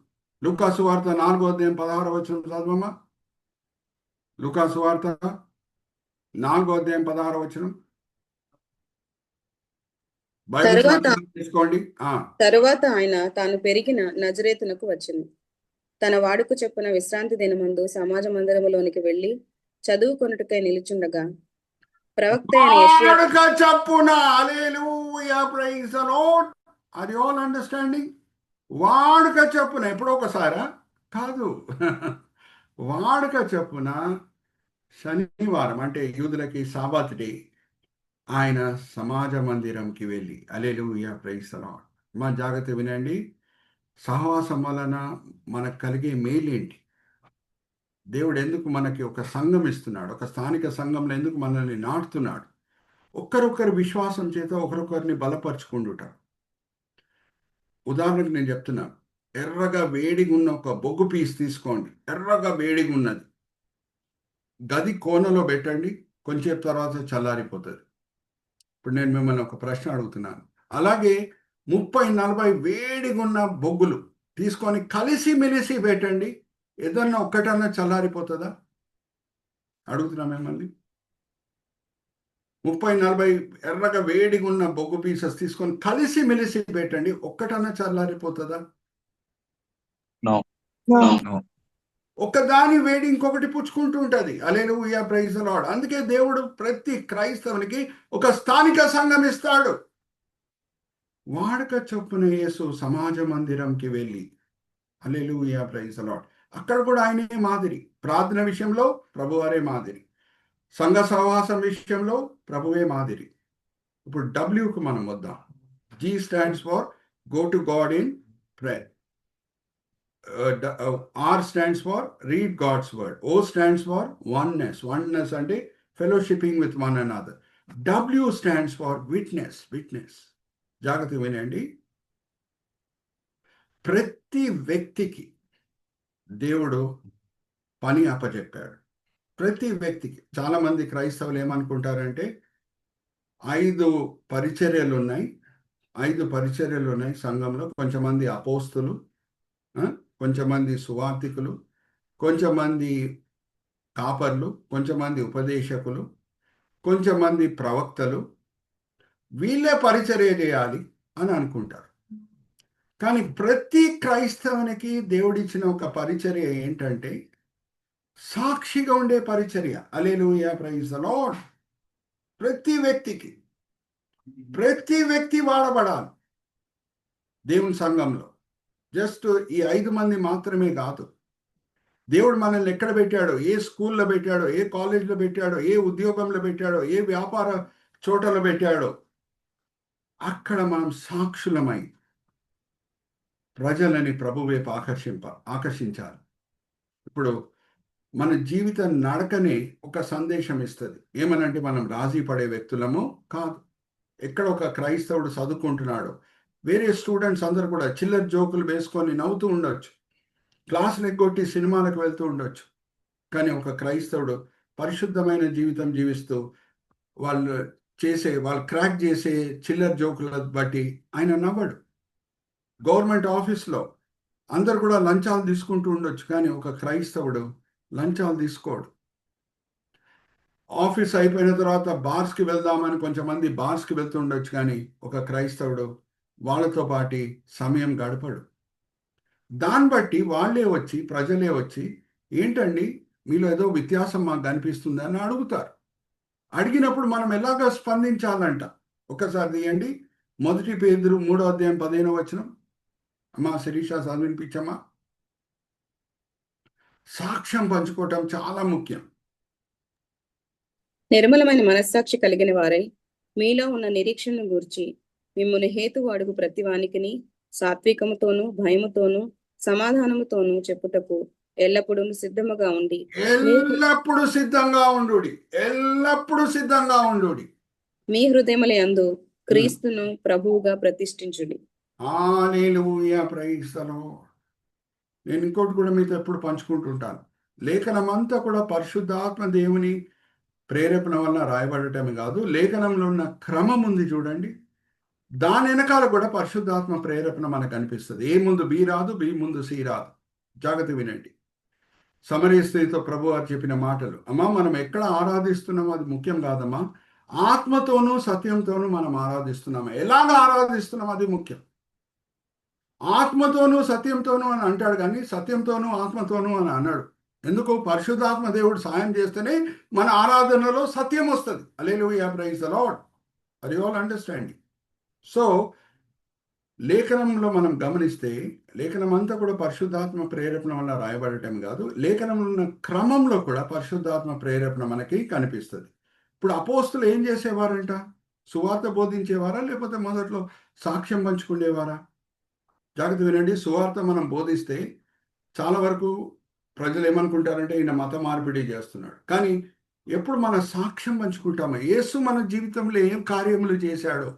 లూకాసు వార్త 4వ అధ్యాయం 16వ వచనం చదవమ్మా. లూకాసు వార్త 4వ అధ్యాయం 16వ వచనం. తీసుకోండి. తరువాత ఆయన తాను పెరిగిన నజరేతునకు వచ్చెను. తన వాడుకు చెప్పున విశ్రాంతి దినమందు సమాజ మందిరములోనికి వెళ్లి చదువుకొనుటకై నిలుచుండగా ప్రవక్త అయిన యెషయా చెప్పున, హల్లెలూయా, praise the lord. Are you all understanding? వాడుక చెప్పున, ఎప్పుడో ఒకసారా కాదు, వాడుక చెప్పున శనివారం అంటే యూదులకి సాబాత్ డే ఆయన సమాజ మందిరంకి వెళ్ళి, హల్లెలూయా, ప్రైజ్ ది లార్డ్. మా జాగ్రత్త వినండి. సహవాసం వలన మనకు కలిగే మేలేంటి? దేవుడు ఎందుకు మనకి ఒక సంఘం ఇస్తున్నాడు? ఒక స్థానిక సంఘంలో ఎందుకు మనల్ని నాటుతున్నాడు? ఒక్కరొక్కరి విశ్వాసం చేత ఒకరొకరిని బలపరుచుకుంటుట. ఉదాహరణకు నేను చెప్తున్నాను. ఎర్రగా వేడిగా ఉన్న ఒక బొగ్గు పీస్ తీసుకోండి. ఎర్రగా వేడిగా ఉన్నది, గది కోనలో పెట్టండి, కొంచెం తర్వాత చల్లారిపోతుంది. ఇప్పుడు నేను మిమ్మల్ని ఒక ప్రశ్న అడుగుతున్నాను. అలాగే 30-40 వేడిగా ఉన్న బొగ్గులు తీసుకొని కలిసి మెలిసి పెట్టండి, ఏదన్నా ఒక్కటన్నా చల్లారిపోతుందా? అడుగుతున్నా మిమ్మల్ని. 30-40 ఎర్రగా వేడిగా ఉన్న బొగ్గు పీసెస్ తీసుకొని కలిసి మెలిసి పెట్టండి, ఒక్కటన్నా చల్లారిపోతుందా? ఒకదాని వేడి ఇంకొకటి పుచ్చుకుంటూ ఉంటుంది. హల్లెలూయా, ప్రైజ్ ది లార్డ్. అందుకే దేవుడు ప్రతి క్రైస్తవునికి ఒక స్థానిక సంఘం ఇస్తాడు. వాడుక చొప్పున యేసు సమాజ మందిరంకి వెళ్ళి, హల్లెలూయా, ప్రైజ్ ది లార్డ్, అక్కడ కూడా ఆయనే మాదిరి. ప్రార్థన విషయంలో ప్రభువారే మాదిరి. సంఘ సహవాసం విషయంలో ప్రభువే మాదిరి. ఇప్పుడు డబ్ల్యూకు మనం వద్దాం. G stands for go to God in prayer. R stands for read God's word. O stands for oneness. Oneness అంటే fellowshipping with one another. W stands for witness. జాగ్రత్త వినండి. ప్రతి వ్యక్తికి దేవుడు పని అప్పచెప్పాడు. ప్రతి వ్యక్తికి. చాలా మంది క్రైస్తవులు ఏమనుకుంటారంటే 5 పరిచర్యలు ఉన్నాయి సంఘంలో. కొంచెమంది అపోస్తులు, కొంచెమంది సువార్థికులు, కొంచెమంది కాపర్లు, కొంచెమంది ఉపదేశకులు, కొంచెమంది ప్రవక్తలు, వీళ్ళే పరిచర్య చేయాలి అని అనుకుంటారు. కానీ ప్రతి క్రైస్తవునికి దేవుడిచ్చిన ఒక పరిచర్య ఏంటంటే సాక్షిగా ఉండే పరిచర్య. హల్లెలూయా, ప్రైజ్ ది లార్డ్. ప్రతి వ్యక్తి వాడబడాలి దేవుని సంఘంలో. జస్ట్ ఈ 5 మంది మాత్రమే కాదు. దేవుడు మనల్ని ఎక్కడ పెట్టాడో, ఏ స్కూల్లో పెట్టాడో, ఏ కాలేజీలో పెట్టాడో, ఏ ఉద్యోగంలో పెట్టాడో, ఏ వ్యాపార చోటలో పెట్టాడో, అక్కడ మనం సాక్షులమై ప్రజలని ప్రభు వైపు ఆకర్షించాలి. ఇప్పుడు మన జీవిత నడకనే ఒక సందేశం ఇస్తుంది. ఏమనంటే మనం రాజీ పడే వ్యక్తులము కాదు. ఎక్కడ ఒక క్రైస్తవుడు చదువుకుంటున్నాడు, వేరే స్టూడెంట్స్ అందరూ కూడా చిల్లర జోకులు వేసుకొని నవ్వుతూ ఉండొచ్చు, క్లాసులు ఎగ్గొట్టి సినిమాలకు వెళ్తూ ఉండొచ్చు. కానీ ఒక క్రైస్తవుడు పరిశుద్ధమైన జీవితం జీవిస్తూ వాళ్ళు క్రాక్ చేసే చిల్లర జోకుల బట్టి ఆయన నవ్వడు. గవర్నమెంట్ ఆఫీస్లో అందరు కూడా లంచాలు తీసుకుంటూ ఉండొచ్చు, కానీ ఒక క్రైస్తవుడు లంచాలు తీసుకోడు. ఆఫీస్ అయిపోయిన తర్వాత బార్స్కి వెళ్దామని కొంచెంమంది బార్స్కి వెళ్తూ ఉండొచ్చు, కానీ ఒక క్రైస్తవుడు వాళ్ళతో పాటు సమయం గడపడు. దాన్ని బట్టి ప్రజలే వచ్చి ఏంటండి మీలో ఏదో వ్యత్యాసం మాకు కనిపిస్తుంది అని అడుగుతారు. అడిగినప్పుడు మనం ఎలాగ స్పందించాలంట ఒకసారి తీయండి. 1 పేతురు 3వ అధ్యాయం 15వ వచనం. అమ్మా శిరీష చదివినిపించమ్మా. సాక్ష్యం పంచుకోవటం చాలా ముఖ్యం. నిర్మలమైన మనస్సాక్షి కలిగిన వారై మీలో ఉన్న నిరీక్షణను గూర్చి మిమ్మల్ని హేతువు అడుగు ప్రతి వానికిని సాత్వికముతోనూ భయముతోనూ సమాధానముతోనూ చెప్పుటకు ఎల్లప్పుడూ సిద్ధముగా ఉండి ఎల్లప్పుడూ సిద్ధంగా ఉండుడి. మీ హృదయముల యందు క్రీస్తును ప్రభువుగా ప్రతిష్ఠించుడి. హల్లెలూయా, ప్రైజ్ ది లార్డ్. నేను ఇంకోటి కూడా మీతో ఎప్పుడు పంచుకుంటుంటాను. లేఖనం అంతా కూడా పరిశుద్ధాత్మ దేవుని ప్రేరేపణ వలన రాయబడటమే కాదు, లేఖనంలో ఉన్న క్రమం ఉంది చూడండి, దాని వెనకాల కూడా పరిశుద్ధాత్మ ప్రేరేపణ మనకు అనిపిస్తుంది. ఏ ముందు బి రాదు, బి ముందు సి రాదు. జాగ్రత్త వినండి. సమరయ స్త్రీతో ప్రభువారు చెప్పిన మాటలు, అమ్మా మనం ఎక్కడ ఆరాధిస్తున్నామో అది ముఖ్యం కాదమ్మా, ఆత్మతోనూ సత్యంతోనూ మనం ఆరాధిస్తున్నామా, ఎలాగ ఆరాధిస్తున్నాం అది ముఖ్యం. ఆత్మతోనూ సత్యంతోనూ అని అంటాడు, కానీ సత్యంతోనూ ఆత్మతోనూ అని అన్నాడు. ఎందుకు? పరిశుద్ధాత్మ దేవుడు సాయం చేస్తేనే మన ఆరాధనలో సత్యం వస్తుంది. హల్లెలూయా, praise the lord. Are you all understanding? So లేఖనంలో మనం గమనిస్తే లేఖనం అంతా కూడా పరిశుద్ధాత్మ ప్రేరేపణ వల్ల రాయబడటం కాదు, లేఖనంలో ఉన్న క్రమంలో కూడా పరిశుద్ధాత్మ ప్రేరేపణ మనకి కనిపిస్తుంది. ఇప్పుడు అపోస్తులు ఏం చేసేవారంట? సువార్త బోధించేవారా, లేకపోతే మొదట్లో సాక్ష్యం పంచుకునేవారా? జాగ్రత్త వినండి. సువార్త మనం బోధిస్తే చాలా వరకు ప్రజలు ఏమనుకుంటారంటే ఈయన మత మార్పిడి చేస్తున్నాడు. కానీ ఎప్పుడు మన సాక్ష్యం పంచుకుంటామో, యేసు మన జీవితంలో ఏం కార్యములు చేశాడో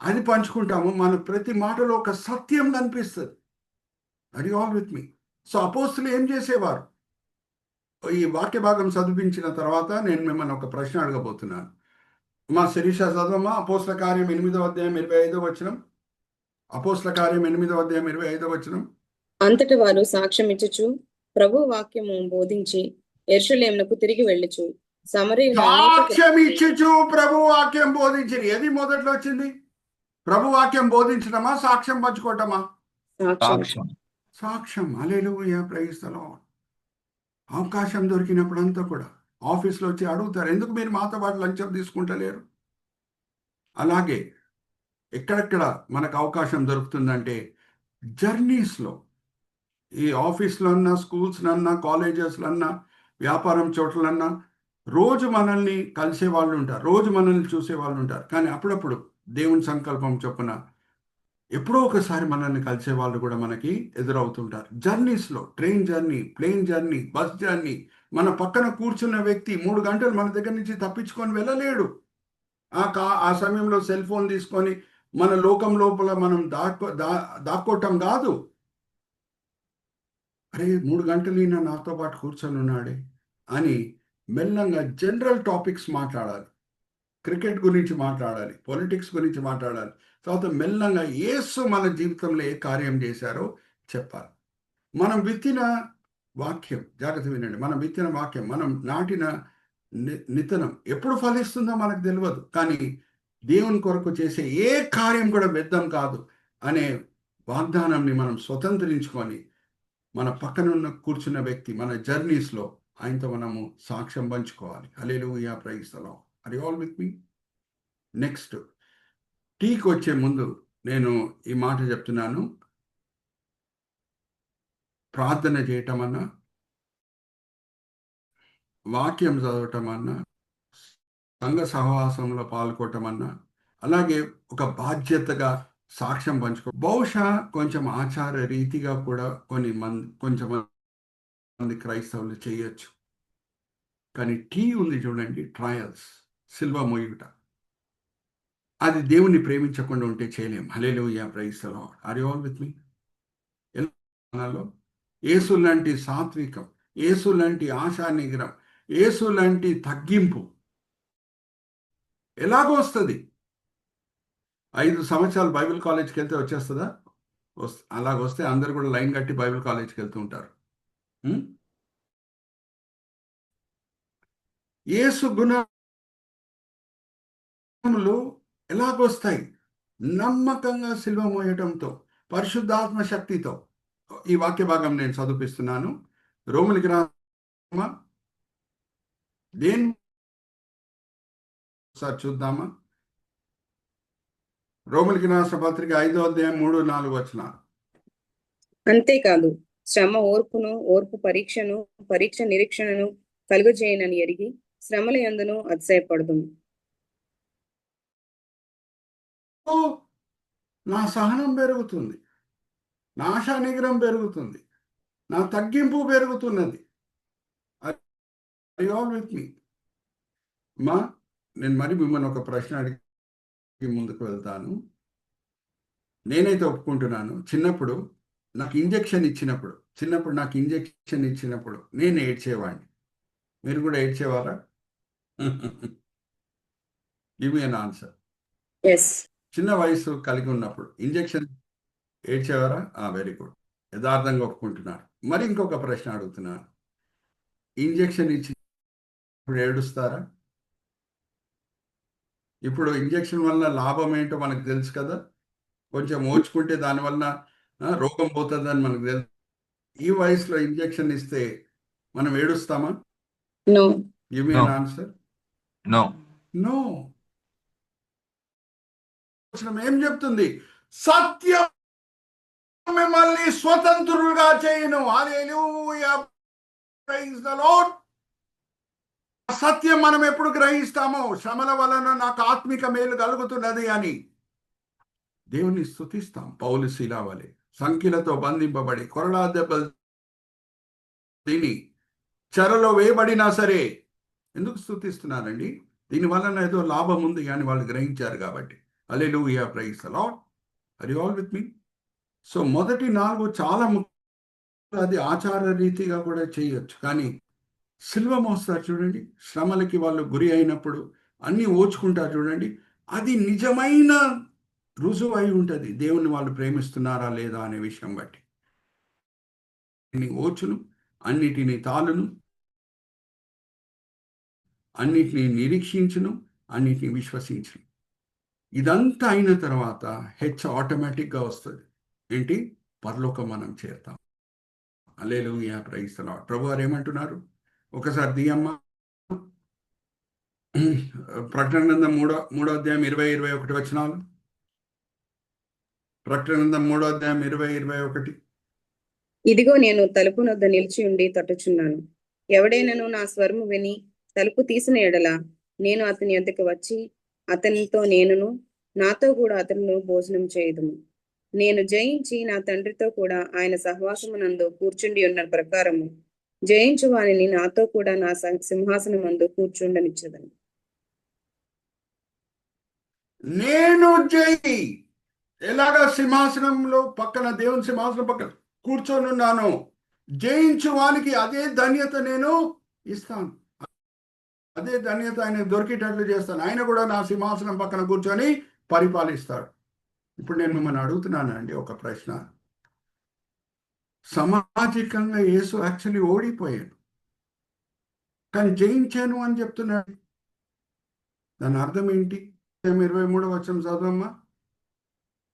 అది పంచుకుంటాము, మన ప్రతి మాటలో ఒక సత్యం కనిపిస్తుంది. అది ఆల్ విత్ మీ. సో అపోస్తులు ఏం చేసేవారు? ఈ వాక్య భాగం చదివించిన తర్వాత నేను మిమ్మల్ని ఒక ప్రశ్న అడగబోతున్నాను. మా శిరీష చదవమ్మా. అపోస్తుల కార్యం 8వ అధ్యాయం 25వ వచనం. అపోస్తుల కార్యం 8వ అధ్యాయం 25వ వచనం. అంతటి వారు సాక్ష్యం ఇచ్చుచు ప్రభు వాక్యము బోధించి యెరూషలేమునకు తిరిగి వెళ్ళుచు సమరయుల సాక్ష్యం ఇచ్చుచు ప్రభు వాక్యం బోధించి. ఏది మొదట్లో వచ్చింది? ప్రభు వాక్యం బోధించడమా, సాక్ష్యం పంచుకోవటమా? సాక్ష్యం. హల్లెలూయా, ప్రైజ్ ది లార్డ్. అవకాశం దొరికినప్పుడంతా కూడా ఆఫీస్లో వచ్చి అడుగుతారు, ఎందుకు మీరు మాతో పాటు లంచం తీసుకుంటలేరు? అలాగే ఎక్కడెక్కడ మనకు అవకాశం దొరుకుతుందంటే జర్నీస్లో, ఈ ఆఫీస్లో అన్నా, స్కూల్స్లో అన్నా, కాలేజెస్లో అన్నా, వ్యాపారం చోట్లన్నా రోజు మనల్ని కలిసే వాళ్ళు ఉంటారు, రోజు మనల్ని చూసే వాళ్ళు ఉంటారు. కానీ అప్పుడప్పుడు దేవుని సంకల్పం చొప్పున ఎప్పుడో ఒకసారి మనల్ని కలిసే వాళ్ళు కూడా మనకి ఎదురవుతుంటారు. జర్నీస్లో, train journey, plane journey, bus journey, మన పక్కన కూర్చున్న వ్యక్తి 3 గంటలు మన దగ్గర నుంచి తప్పించుకొని వెళ్ళలేడు. ఆ సమయంలో సెల్ ఫోన్ తీసుకొని మన లోకం లోపల మనం దాక్కోవటం కాదు. అరే 3 గంటలు ఈయన నాతో పాటు కూర్చొని ఉన్నాడే అని మెల్లంగా జనరల్ టాపిక్స్ మాట్లాడాలి. క్రికెట్ గురించి మాట్లాడాలి, పొలిటిక్స్ గురించి మాట్లాడాలి. తర్వాత మెల్లంగా యేసు మన జీవితంలో ఏ కార్యం చేశారో చెప్పాలి. మనం విత్తిన వాక్యం, జాగ్రత్త వినండి, మనం విత్తిన వాక్యం, మనం నాటిన నితనం ఎప్పుడు ఫలిస్తుందో మనకు తెలియదు. కానీ దేవుని కొరకు చేసే ఏ కార్యం కూడా వ్యర్థం కాదు అనే వాగ్దానాన్ని మనం స్వతంత్రించుకొని మన పక్కనున్న కూర్చున్న వ్యక్తి మన జర్నీస్లో ఆయనతో మనము సాక్ష్యం పంచుకోవాలి. హల్లెలూయా, praise the lord. Are you all with me? Next, టీకి వచ్చే ముందు నేను ఈ మాట చెప్తున్నాను. ప్రార్థన చేయటం అన్నా, వాక్యం చదవటం అన్నా, సంఘ సహవాసంలో పాల్గొనటం అన్నా, అలాగే ఒక బాధ్యతగా సాక్ష్యం పంచుకో, బహుశా కొంచెం ఆచార రీతిగా కూడా కొంచెం మంది క్రైస్తవులు చేయొచ్చు. కానీ టీ ఉంది చూడండి, ట్రయల్స్, సిల్వ మోయుట, అది దేవుణ్ణి ప్రేమించకుండా ఉంటే చేయలేం. హల్లెలూయా, praise the lord. Are you all with me? యేసు లాంటి సాత్వికం, యేసు లాంటి ఆశా నిగ్రహం, యేసు లాంటి తగ్గింపు ఎలాగో వస్తుంది? 5 సంవత్సరాలు బైబిల్ కాలేజ్కి వెళ్తే వచ్చేస్తుందా? అలాగొస్తే అందరు కూడా లైన్ కట్టి బైబిల్ కాలేజ్కి వెళ్తూ ఉంటారు. యేసు గుణములు ఎలాగొస్తాయి? నమ్మకంగా సిలువ మోయటంతో, పరిశుద్ధాత్మ శక్తితో. ఈ వాక్య భాగం నేను చదివిస్తున్నాను. రోమిలికి రామా, ఒకసారి చూద్దామా? రోమిలికి రాసిన పత్రిక 5వ అధ్యాయం 3-4 వచనాలు. అంతేకాదు శ్రమ ఓర్పును, ఓర్పు పరీక్షను, పరీక్ష నిరీక్షణను కలుగజేయనని ఎరిగి శ్రమల యందును అతిశయపడదుము. నా సహనం పెరుగుతుంది, నా ఆశా నిగ్రహం పెరుగుతుంది, నా తగ్గింపు పెరుగుతున్నది. ఆల్ విత్ మీ? మా నేను మరి మిమ్మల్ని ఒక ప్రశ్న అడిగి ముందుకు వెళ్తాను. నేనైతే ఒప్పుకుంటున్నాను, చిన్నప్పుడు నాకు ఇంజెక్షన్ ఇచ్చినప్పుడు నేను ఏడ్చేవాడిని. మీరు కూడా ఏడ్చేవారా? Give me an answer. Yes. చిన్న వయసు కలిగి ఉన్నప్పుడు ఇంజెక్షన్ ఏడ్చేవారా? వెరీ గుడ్, యథార్థంగా ఒప్పుకుంటున్నారు. మరి ఇంకొక ప్రశ్న అడుగుతున్నాను, ఇంజెక్షన్ ఇచ్చి ఇప్పుడు ఏడుస్తారా? ఇప్పుడు ఇంజెక్షన్ వల్ల లాభం ఏంటో మనకు తెలుసు కదా, కొంచెం ఓర్చుకుంటే దానివల్ల రోగం పోతుందని మనకు తెలుసు. ఈ వయసులో ఇంజెక్షన్ ఇస్తే మనం ఏడుస్తామా? No. Give me an answer. No. No. ఏం చెప్తుంది? సత్యం మిమ్మల్ని స్వతంత్రులుగా చేయను. హల్లెలూయా, ప్రైజ్ ది లార్డ్. సత్యం మనం ఎప్పుడు గ్రహిస్తామో, శ్రమల వలన నాకు ఆత్మిక మేలు కలుగుతున్నది అని దేవుని స్తుతిస్తాం. పౌలు శీలా వలె సంఖ్యలతో బంధింపబడి, కొరడా దెబ్బలు తిని, చెరలో వేయబడినా సరే ఎందుకు స్తుతిస్తున్నారండి? దీని వలన ఏదో లాభం ఉంది కానీ వాళ్ళు గ్రహించారు కాబట్టి. హల్లెలూయా, praise the lord. Are you all with me? So మొదటి 4 చాలా ముఖ్యం. అది ఆచార రీతిగా కూడా చేయొచ్చు. కానీ సిల్వ మోస్తారు చూడండి, శ్రమలకి వాళ్ళు గురి అయినప్పుడు అన్నీ ఓచుకుంటారు చూడండి, అది నిజమైన రుజువు అయి ఉంటుంది దేవుని వాళ్ళు ప్రేమిస్తున్నారా లేదా అనే విషయం బట్టి. ఓచును, అన్నిటిని తాళును, అన్నిటిని నిరీక్షించును, అన్నిటిని విశ్వసించును. ఇదంతా అయిన తర్వాత ఆటోమేటిక్గా వస్తుంది. ఏంటి? పరలోకం మనం చేరుతాం. హల్లెలూయా, ప్రైజ్ ది లార్డ్. ప్రభు వారు ఏమంటున్నారు? ఒకసారి దియమ్మ, ప్రకటన గ్రంథం 3వ అధ్యాయం 20-21 వచనాలు. ప్రకటన గ్రంథం 3వ అధ్యాయం 20-21. ఇదిగో నేను తలుపు నొద్ద నిలిచి ఉండి తట్టుచున్నాను. ఎవడైనను నా స్వరము విని తలుపు తీసిన ఎడల నేను అతని యొద్దకు వచ్చి అతనితో నేనును నాతో కూడా అతను భోజనం చేయుదుము. నేను జయించి నా తండ్రితో కూడా ఆయన సహవాసమునందు కూర్చుండి ఉన్న ప్రకారము జయించు వానిని నాతో కూడా నా సింహాసనమందు కూర్చుండనిచ్చదను. నేను జయి ఎలాగా సింహాసనంలో పక్కన, దేవుని సింహాసనం పక్కన కూర్చొని ఉన్నాను, జయించు వానికి అదే ధన్యత నేను ఇస్తాను. అదే ధన్యత ఆయన దొరికేటట్లు చేస్తాను. ఆయన కూడా నా సింహాసనం పక్కన కూర్చొని పరిపాలిస్తాడు. ఇప్పుడు నేను మిమ్మల్ని అడుగుతున్నానండి ఒక ప్రశ్న. సామాజికంగా యేసు యాక్చువల్లీ ఓడిపోయాడు, కానీ జయించాను అని చెప్తున్నాడు. దాని అర్థం ఏంటి? 23వ వచనం చదవమ్మా.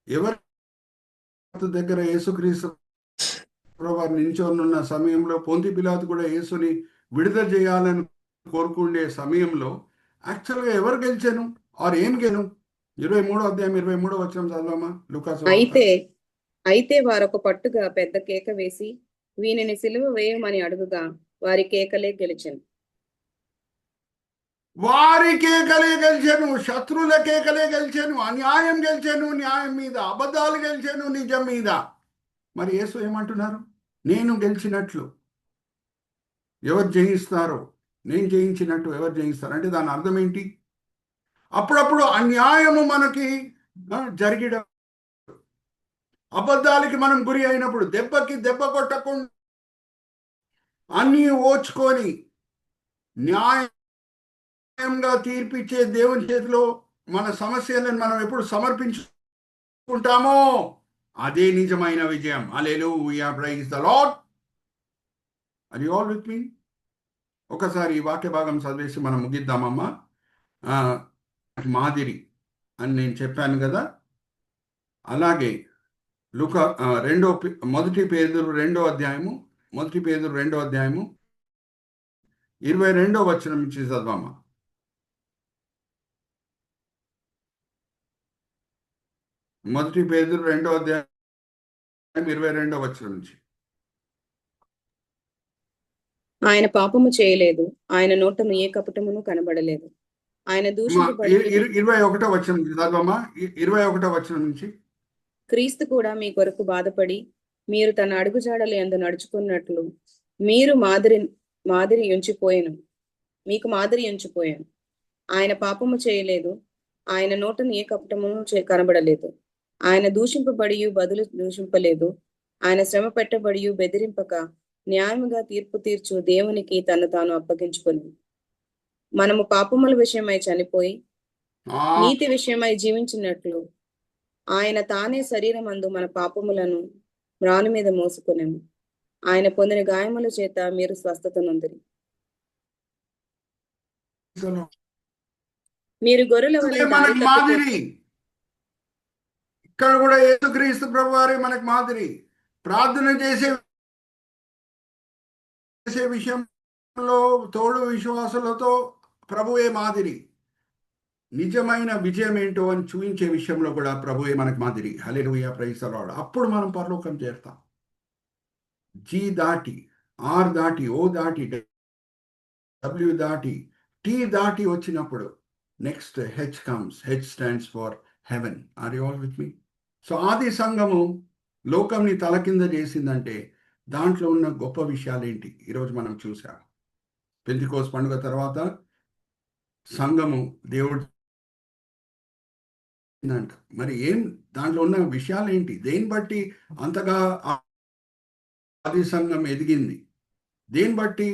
ఎవరి దగ్గర యేసుక్రీస్తు వారు నిల్చొనున్న సమయంలో పొంతి పిలాతు కూడా యేసుని విడుదల చేయాలని కోరుకునే సమయంలో యాక్చువల్గా ఎవరు గెలిచాను ఆర్ ఏం గెను? 23వ అధ్యాయం 23వ వచనం చదవమ్మా, లూకాసు. అయితే వారొక పట్టుగా పెద్ద కేక వేసి వీనిని సిలువ వేయమని అడుగుగా వారి కేకలే గెలిచెను. వారి కేకలే గెలిచాను, శత్రువుల కేకలే గెలిచాను, అన్యాయం గెలిచాను న్యాయం మీద, అబద్ధాలు గెలిచాను నిజం మీద. మరి యేసు ఏమంటున్నారు? నేను గెలిచినట్లు ఎవరు జయిస్తారో, నేను జయించినట్టు ఎవరు జయిస్తారు అంటే దాని అర్థం ఏంటి? అప్పుడప్పుడు అన్యాయము మనకి జరిగడం, అబద్ధాలకి మనం గురి అయినప్పుడు, దెబ్బకి దెబ్బ కొట్టకుండా అన్నీ ఓచుకొని న్యాయంగా తీర్పిచ్చే దేవుని చేతిలో మన సమస్యలను మనం ఎప్పుడు సమర్పించుకుంటామో అదే నిజమైన విజయం. హల్లెలూయా, praise the lord. Are you all with me? ఒకసారి ఈ వాక్య భాగం చదివేసి మనం ముగిద్దామమ్మా. మాదిరి అని నేను చెప్పాను కదా, అలాగే మొదటి పేతురు రెండో అధ్యాయము 22వ వచనం నుంచి చదవమ్మా. మొదటి పేతురు 2వ అధ్యాయం 22వ వచనం నుంచి. ఆయన పాపము చేయలేదు, ఆయన నోటను ఏ కపటమును కనబడలేదు. ఆయన దూషింపబడి 21వ వచనం నుంచి చదవమ్మా. 21వ వచనం నుంచి. క్రీస్తు కూడా మీ కొరకు బాధపడి మీరు తన అడుగుజాడలు యందు నడుచుకున్నట్లు మీరు మాదిరి ఉంచిపోయాను. ఆయన పాపము చేయలేదు, ఆయన నోటను ఏ కపటమును కనబడలేదు. ఆయన దూషింపబడి బదులు దూషింపలేదు, ఆయన శ్రమ పెట్టబడి బెదిరింపక న్యాయముగా తీర్పు తీర్చు దేవునికి తను తాను అప్పగించుకొని మనము పాపముల విషయమై చనిపోయి నీతి విషయమై జీవించినట్లు ఆయన తానే శరీరమందు మన పాపములను మ్రాను మీద మోసుకొనెను. ఆయన పొందిన గాయముల చేత మీరు స్వస్థత నొందిరి. మీరు గొర్రెల వలె మనకి మాదిరి. ఇక్కడ కూడా యేసుక్రీస్తు ప్రభువారే మనకి మాదిరి. ప్రార్థన చేసే విషయంలో తోడు విశ్వాసులతో ప్రభువే మాదిరి. నిజమైన విజయం ఏంటో అని చూపించే విషయంలో కూడా ప్రభువే మనకు మాదిరి. హల్లెలూయా, ప్రైజ్ ది లార్డ్. అప్పుడు మనం పరలోకం చేరుతాం. జీ దాటి, ఆర్ దాటి, ఓ దాటి, డబ్ల్యూ దాటి, టీ దాటి వచ్చినప్పుడు next H comes. H stands for heaven. Are you all with me? So ఆది సంఘము లోకంని తల కింద చేసిందంటే దాంట్లో ఉన్న గొప్ప విషయాలు ఏంటి ఈరోజు మనం చూసాం. పెంతెకోస్తు పండుగ తర్వాత సంఘము దేవుడు అంట. మరి ఏం దాంట్లో ఉన్న విషయాలు ఏంటి? దేని బట్టి అంతగా ఆది సంఘం ఎదిగింది? దేని బట్టి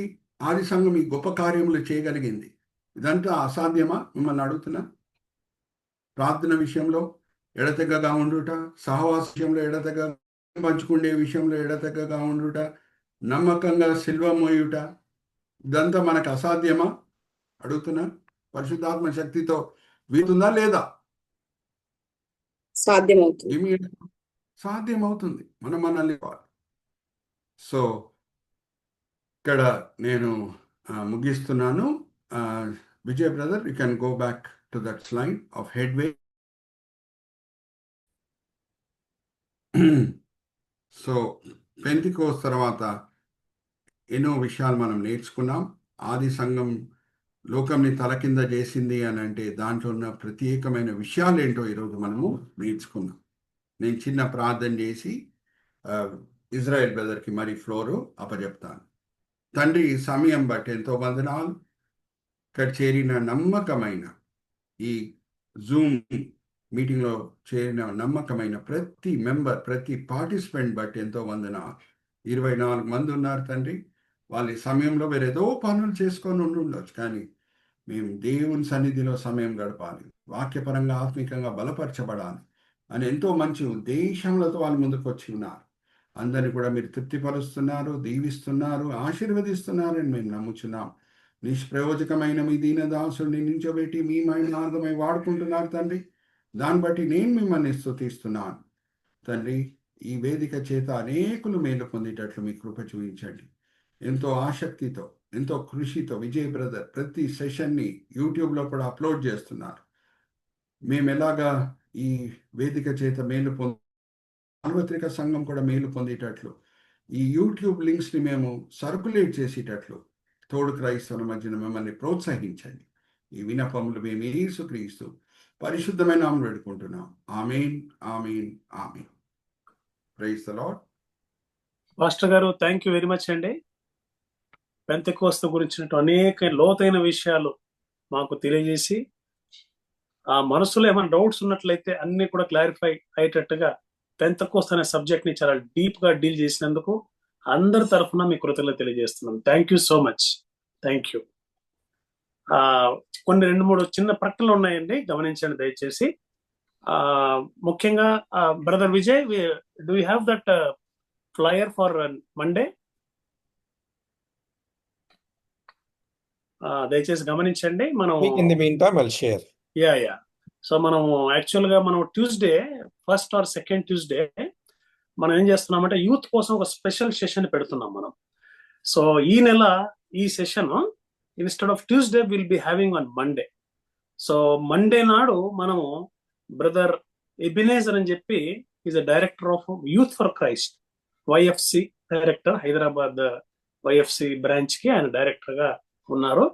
ఆది సంఘం ఈ గొప్ప కార్యములు చేయగలిగింది? ఇదంతా అసాధ్యమా? మిమ్మల్ని అడుగుతున్నా. ప్రార్థన విషయంలో ఎడతెగగా ఉండుట, సహవాస విషయంలో ఎడతెగ, పంచుకునే విషయంలో ఎడతెగగా ఉండుట, నమ్మకంగా సిల్వ మోయుట, ఇదంతా మనకు అసాధ్యమా? అడుగుతున్నా. పరిశుద్ధాత్మ శక్తితో వీలుందా లేదా? సాధ్యమవుతుంది. మనల్ని. సో ఇక్కడ నేను ముగిస్తున్నాను. Vijay brother, you can go back to that slide of headway. So Pentecost తర్వాత ఎన్నో విషయాలు మనం నేర్చుకున్నాం. ఆది సంఘం లోకంని తల కింద చేసింది అని అంటే దాంట్లో ఉన్న ప్రత్యేకమైన విషయాలు ఏంటో ఈరోజు మనము నేర్చుకున్నాం. నేను చిన్న ప్రార్థన చేసి ఇజ్రాయెల్ బ్రదర్కి మరి ఫ్లోరు అప్పచెప్తాను. తండ్రి, ఈ సమయం బట్టి ఎంతో వందనాలు. ఇక్కడ చేరిన నమ్మకమైన ఈ జూమ్ మీటింగ్లో చేరిన నమ్మకమైన ప్రతి మెంబర్, ప్రతి పార్టిసిపెంట్ బట్టి ఎంతో వందనాలు. 24 మంది ఉన్నారు తండ్రి. వాళ్ళ సమయంలో వేరేదో పనులు చేసుకొని ఉండొచ్చు, కానీ మేము దేవుని సన్నిధిలో సమయం గడపాలి, వాక్యపరంగా ఆత్మికంగా బలపరచబడాలి అని ఎంతో మంచి ఉద్దేశంలతో వాళ్ళు ముందుకు వచ్చి ఉన్నారు. అందరినీ కూడా మీరు తృప్తిపరుస్తున్నారు, దీవిస్తున్నారు, ఆశీర్వదిస్తున్నారని మేము నమ్ముచున్నాం. నిష్ప్రయోజకమైన మీ దీనదాసుని నించోబెట్టి మీ మార్గమై వాడుకుంటున్నారు తండ్రి. దాన్ని బట్టి నేను మిమ్మల్ని స్తుతిస్తున్నాను తండ్రి. ఈ వేదిక చేత అనేకులు మేలు పొందేటట్లు మీ కృప చూపించండి. ఎంతో ఆసక్తితో, ఎంతో కృషితో విజయ్ బ్రదర్ ప్రతి సెషన్ని యూట్యూబ్లో కూడా అప్లోడ్ చేస్తున్నారు. మేము ఎలాగా ఈ వేదిక చేత మేలు సార్వత్రిక సంఘం కూడా మేలు పొందేటట్లు ఈ యూట్యూబ్ లింక్స్ని మేము సర్క్యులేట్ చేసేటట్లు తోడు క్రైస్తవుల మధ్యన మిమ్మల్ని ప్రోత్సహించండి. ఈ వినపములు మేము యేసుక్రీస్తు పరిశుద్ధమైన నామములో వేడుకుంటున్నాం. ఆమేన్, ఆమేన్, ఆమేన్. Praise the lord. మాస్టర్ గారు, థ్యాంక్ యూ వెరీ మచ్ అండి. పెంతెకోస్తు గురించినట్టు అనేక లోతైన విషయాలు మాకు తెలియజేసి, ఆ మనసులో ఏమైనా డౌట్స్ ఉన్నట్లయితే అన్ని కూడా క్లారిఫై అయ్యేటట్టుగా పెంతెకోస్తు అనే సబ్జెక్ట్ ని చాలా డీప్ గా డీల్ చేసినందుకు అందరి తరఫున మీ కృతజ్ఞతలు తెలియజేస్తున్నాం. Thank you so much. Thank you. కొన్ని 2-3 చిన్న ప్రకటనలు ఉన్నాయండి, గమనించండి దయచేసి. ముఖ్యంగా brother Vijay, do you have that flyer for Monday? దయచేసి గమనించండి. మనం In the meantime, I'll share. Yeah so మనం యాక్చువల్ గా మనం Tuesday, first or second Tuesday మనం ఏం చేస్తున్నామంటే యూత్ కోసం ఒక స్పెషల్ సెషన్ పెడుతున్నాం మనం. సో ఈ నెల ఈ session instead of Tuesday will be having on Monday. So Monday నాడు మనము బ్రదర్ ఎబినేజర్ అని చెప్పి is a director of youth for Christ, YFC director, Hyderabad YFC branch కి ఆయన డైరెక్టర్ గా ఉన్నారు.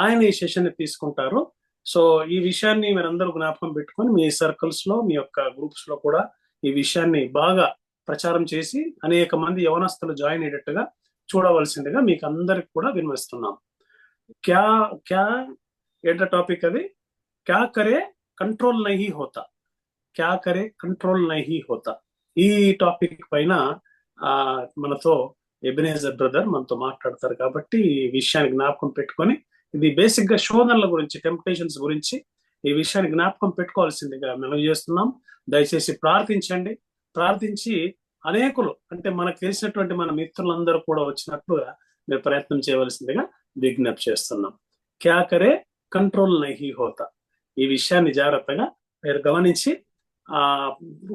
ఆయన ఈ సెషన్ ని తీసుకుంటారు. సో ఈ విషయాన్ని మీరందరూ జ్ఞాపకం పెట్టుకొని మీ సర్కిల్స్ లో, మీ యొక్క గ్రూప్స్ లో కూడా ఈ విషయాన్ని బాగా ప్రచారం చేసి అనేక మంది యవనస్తులు జాయిన్ అయ్యేటట్టుగా చూడవలసిందిగా మీకు అందరికి కూడా వినిపిస్తున్నాం. క్యా క్యా ఏంట టాపిక్ అది? క్యా కరే కంట్రోల్ నహీ హోతా, క్యా కరే కంట్రోల్ నహీ హోతా. ఈ టాపిక్ పైన మనతో ఎబినేజర్ బ్రదర్ మనతో మాట్లాడతారు. కాబట్టి ఈ విషయాన్ని జ్ఞాపకం పెట్టుకొని, ఇది బేసిక్ గా శోధనల గురించి, టెంప్టేషన్స్ గురించి ఈ విషయాన్ని జ్ఞాపకం పెట్టుకోవాల్సిందిగా మనం చేస్తున్నాం. దయచేసి ప్రార్థించండి. ప్రార్థించి అనేకులు, అంటే మనకు తెలిసినటువంటి మన మిత్రులందరూ కూడా వచ్చినట్లుగా మీరు ప్రయత్నం చేయవలసిందిగా విజ్ఞప్తి చేస్తున్నాం. క్యా కరే కంట్రోల్ నహీ హోతా, ఈ విషయాన్ని జాగ్రత్తగా మీరు గమనించి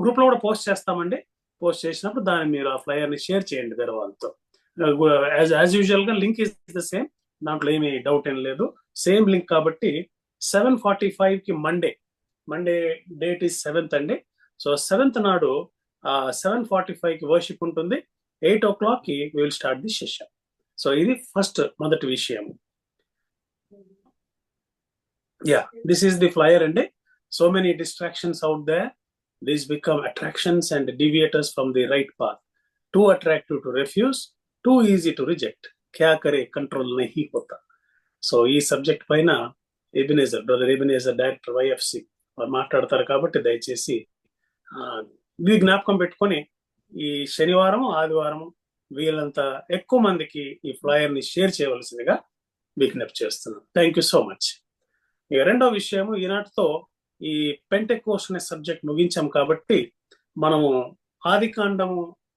గ్రూప్ లో కూడా పోస్ట్ చేస్తామండి. పోస్ట్ చేసినప్పుడు దాన్ని మీరు ఆ ఫ్లైయర్ ని షేర్ చేయండి వేరే వాళ్ళతో. యాజ్ యూజువల్ గా లింక్ ఇస్ ద సేమ్, దాంట్లో ఏమీ డౌట్ ఏం లేదు, సేమ్ లింక్. కాబట్టి 7:45 కి మండే డేట్ ఈస్ 7th అండి. సో 7th నాడు 7:45 కి వర్షిప్ ఉంటుంది. 8 o'clock కి we will start the session. So ఇది మొదటి విషయం. దిస్ ఈస్ ది ఫ్లైయర్ అండి. So many distractions out there. These become attractions and deviators from the right path. Too attractive to refuse, too easy to reject. Kya kare control nahi hota. So ee subject paina brother Ebenezer director YFC మాట్లాడతారు. కాబట్టి దయచేసి ఇది జ్ఞాపకం పెట్టుకొని ఈ శనివారం, ఆదివారం వీళ్ళంతా ఎక్కువ మందికి ఈ ఫ్లైయర్ ని షేర్ చేయవలసిందిగా విజ్ఞప్తి చేస్తున్నాను. Thank you so much. ఇక రెండో విషయము, ఈనాటితో ఈ పెంటెకోస్ట్ అనే సబ్జెక్ట్ ముగించాం. కాబట్టి మనము ఆదికాండము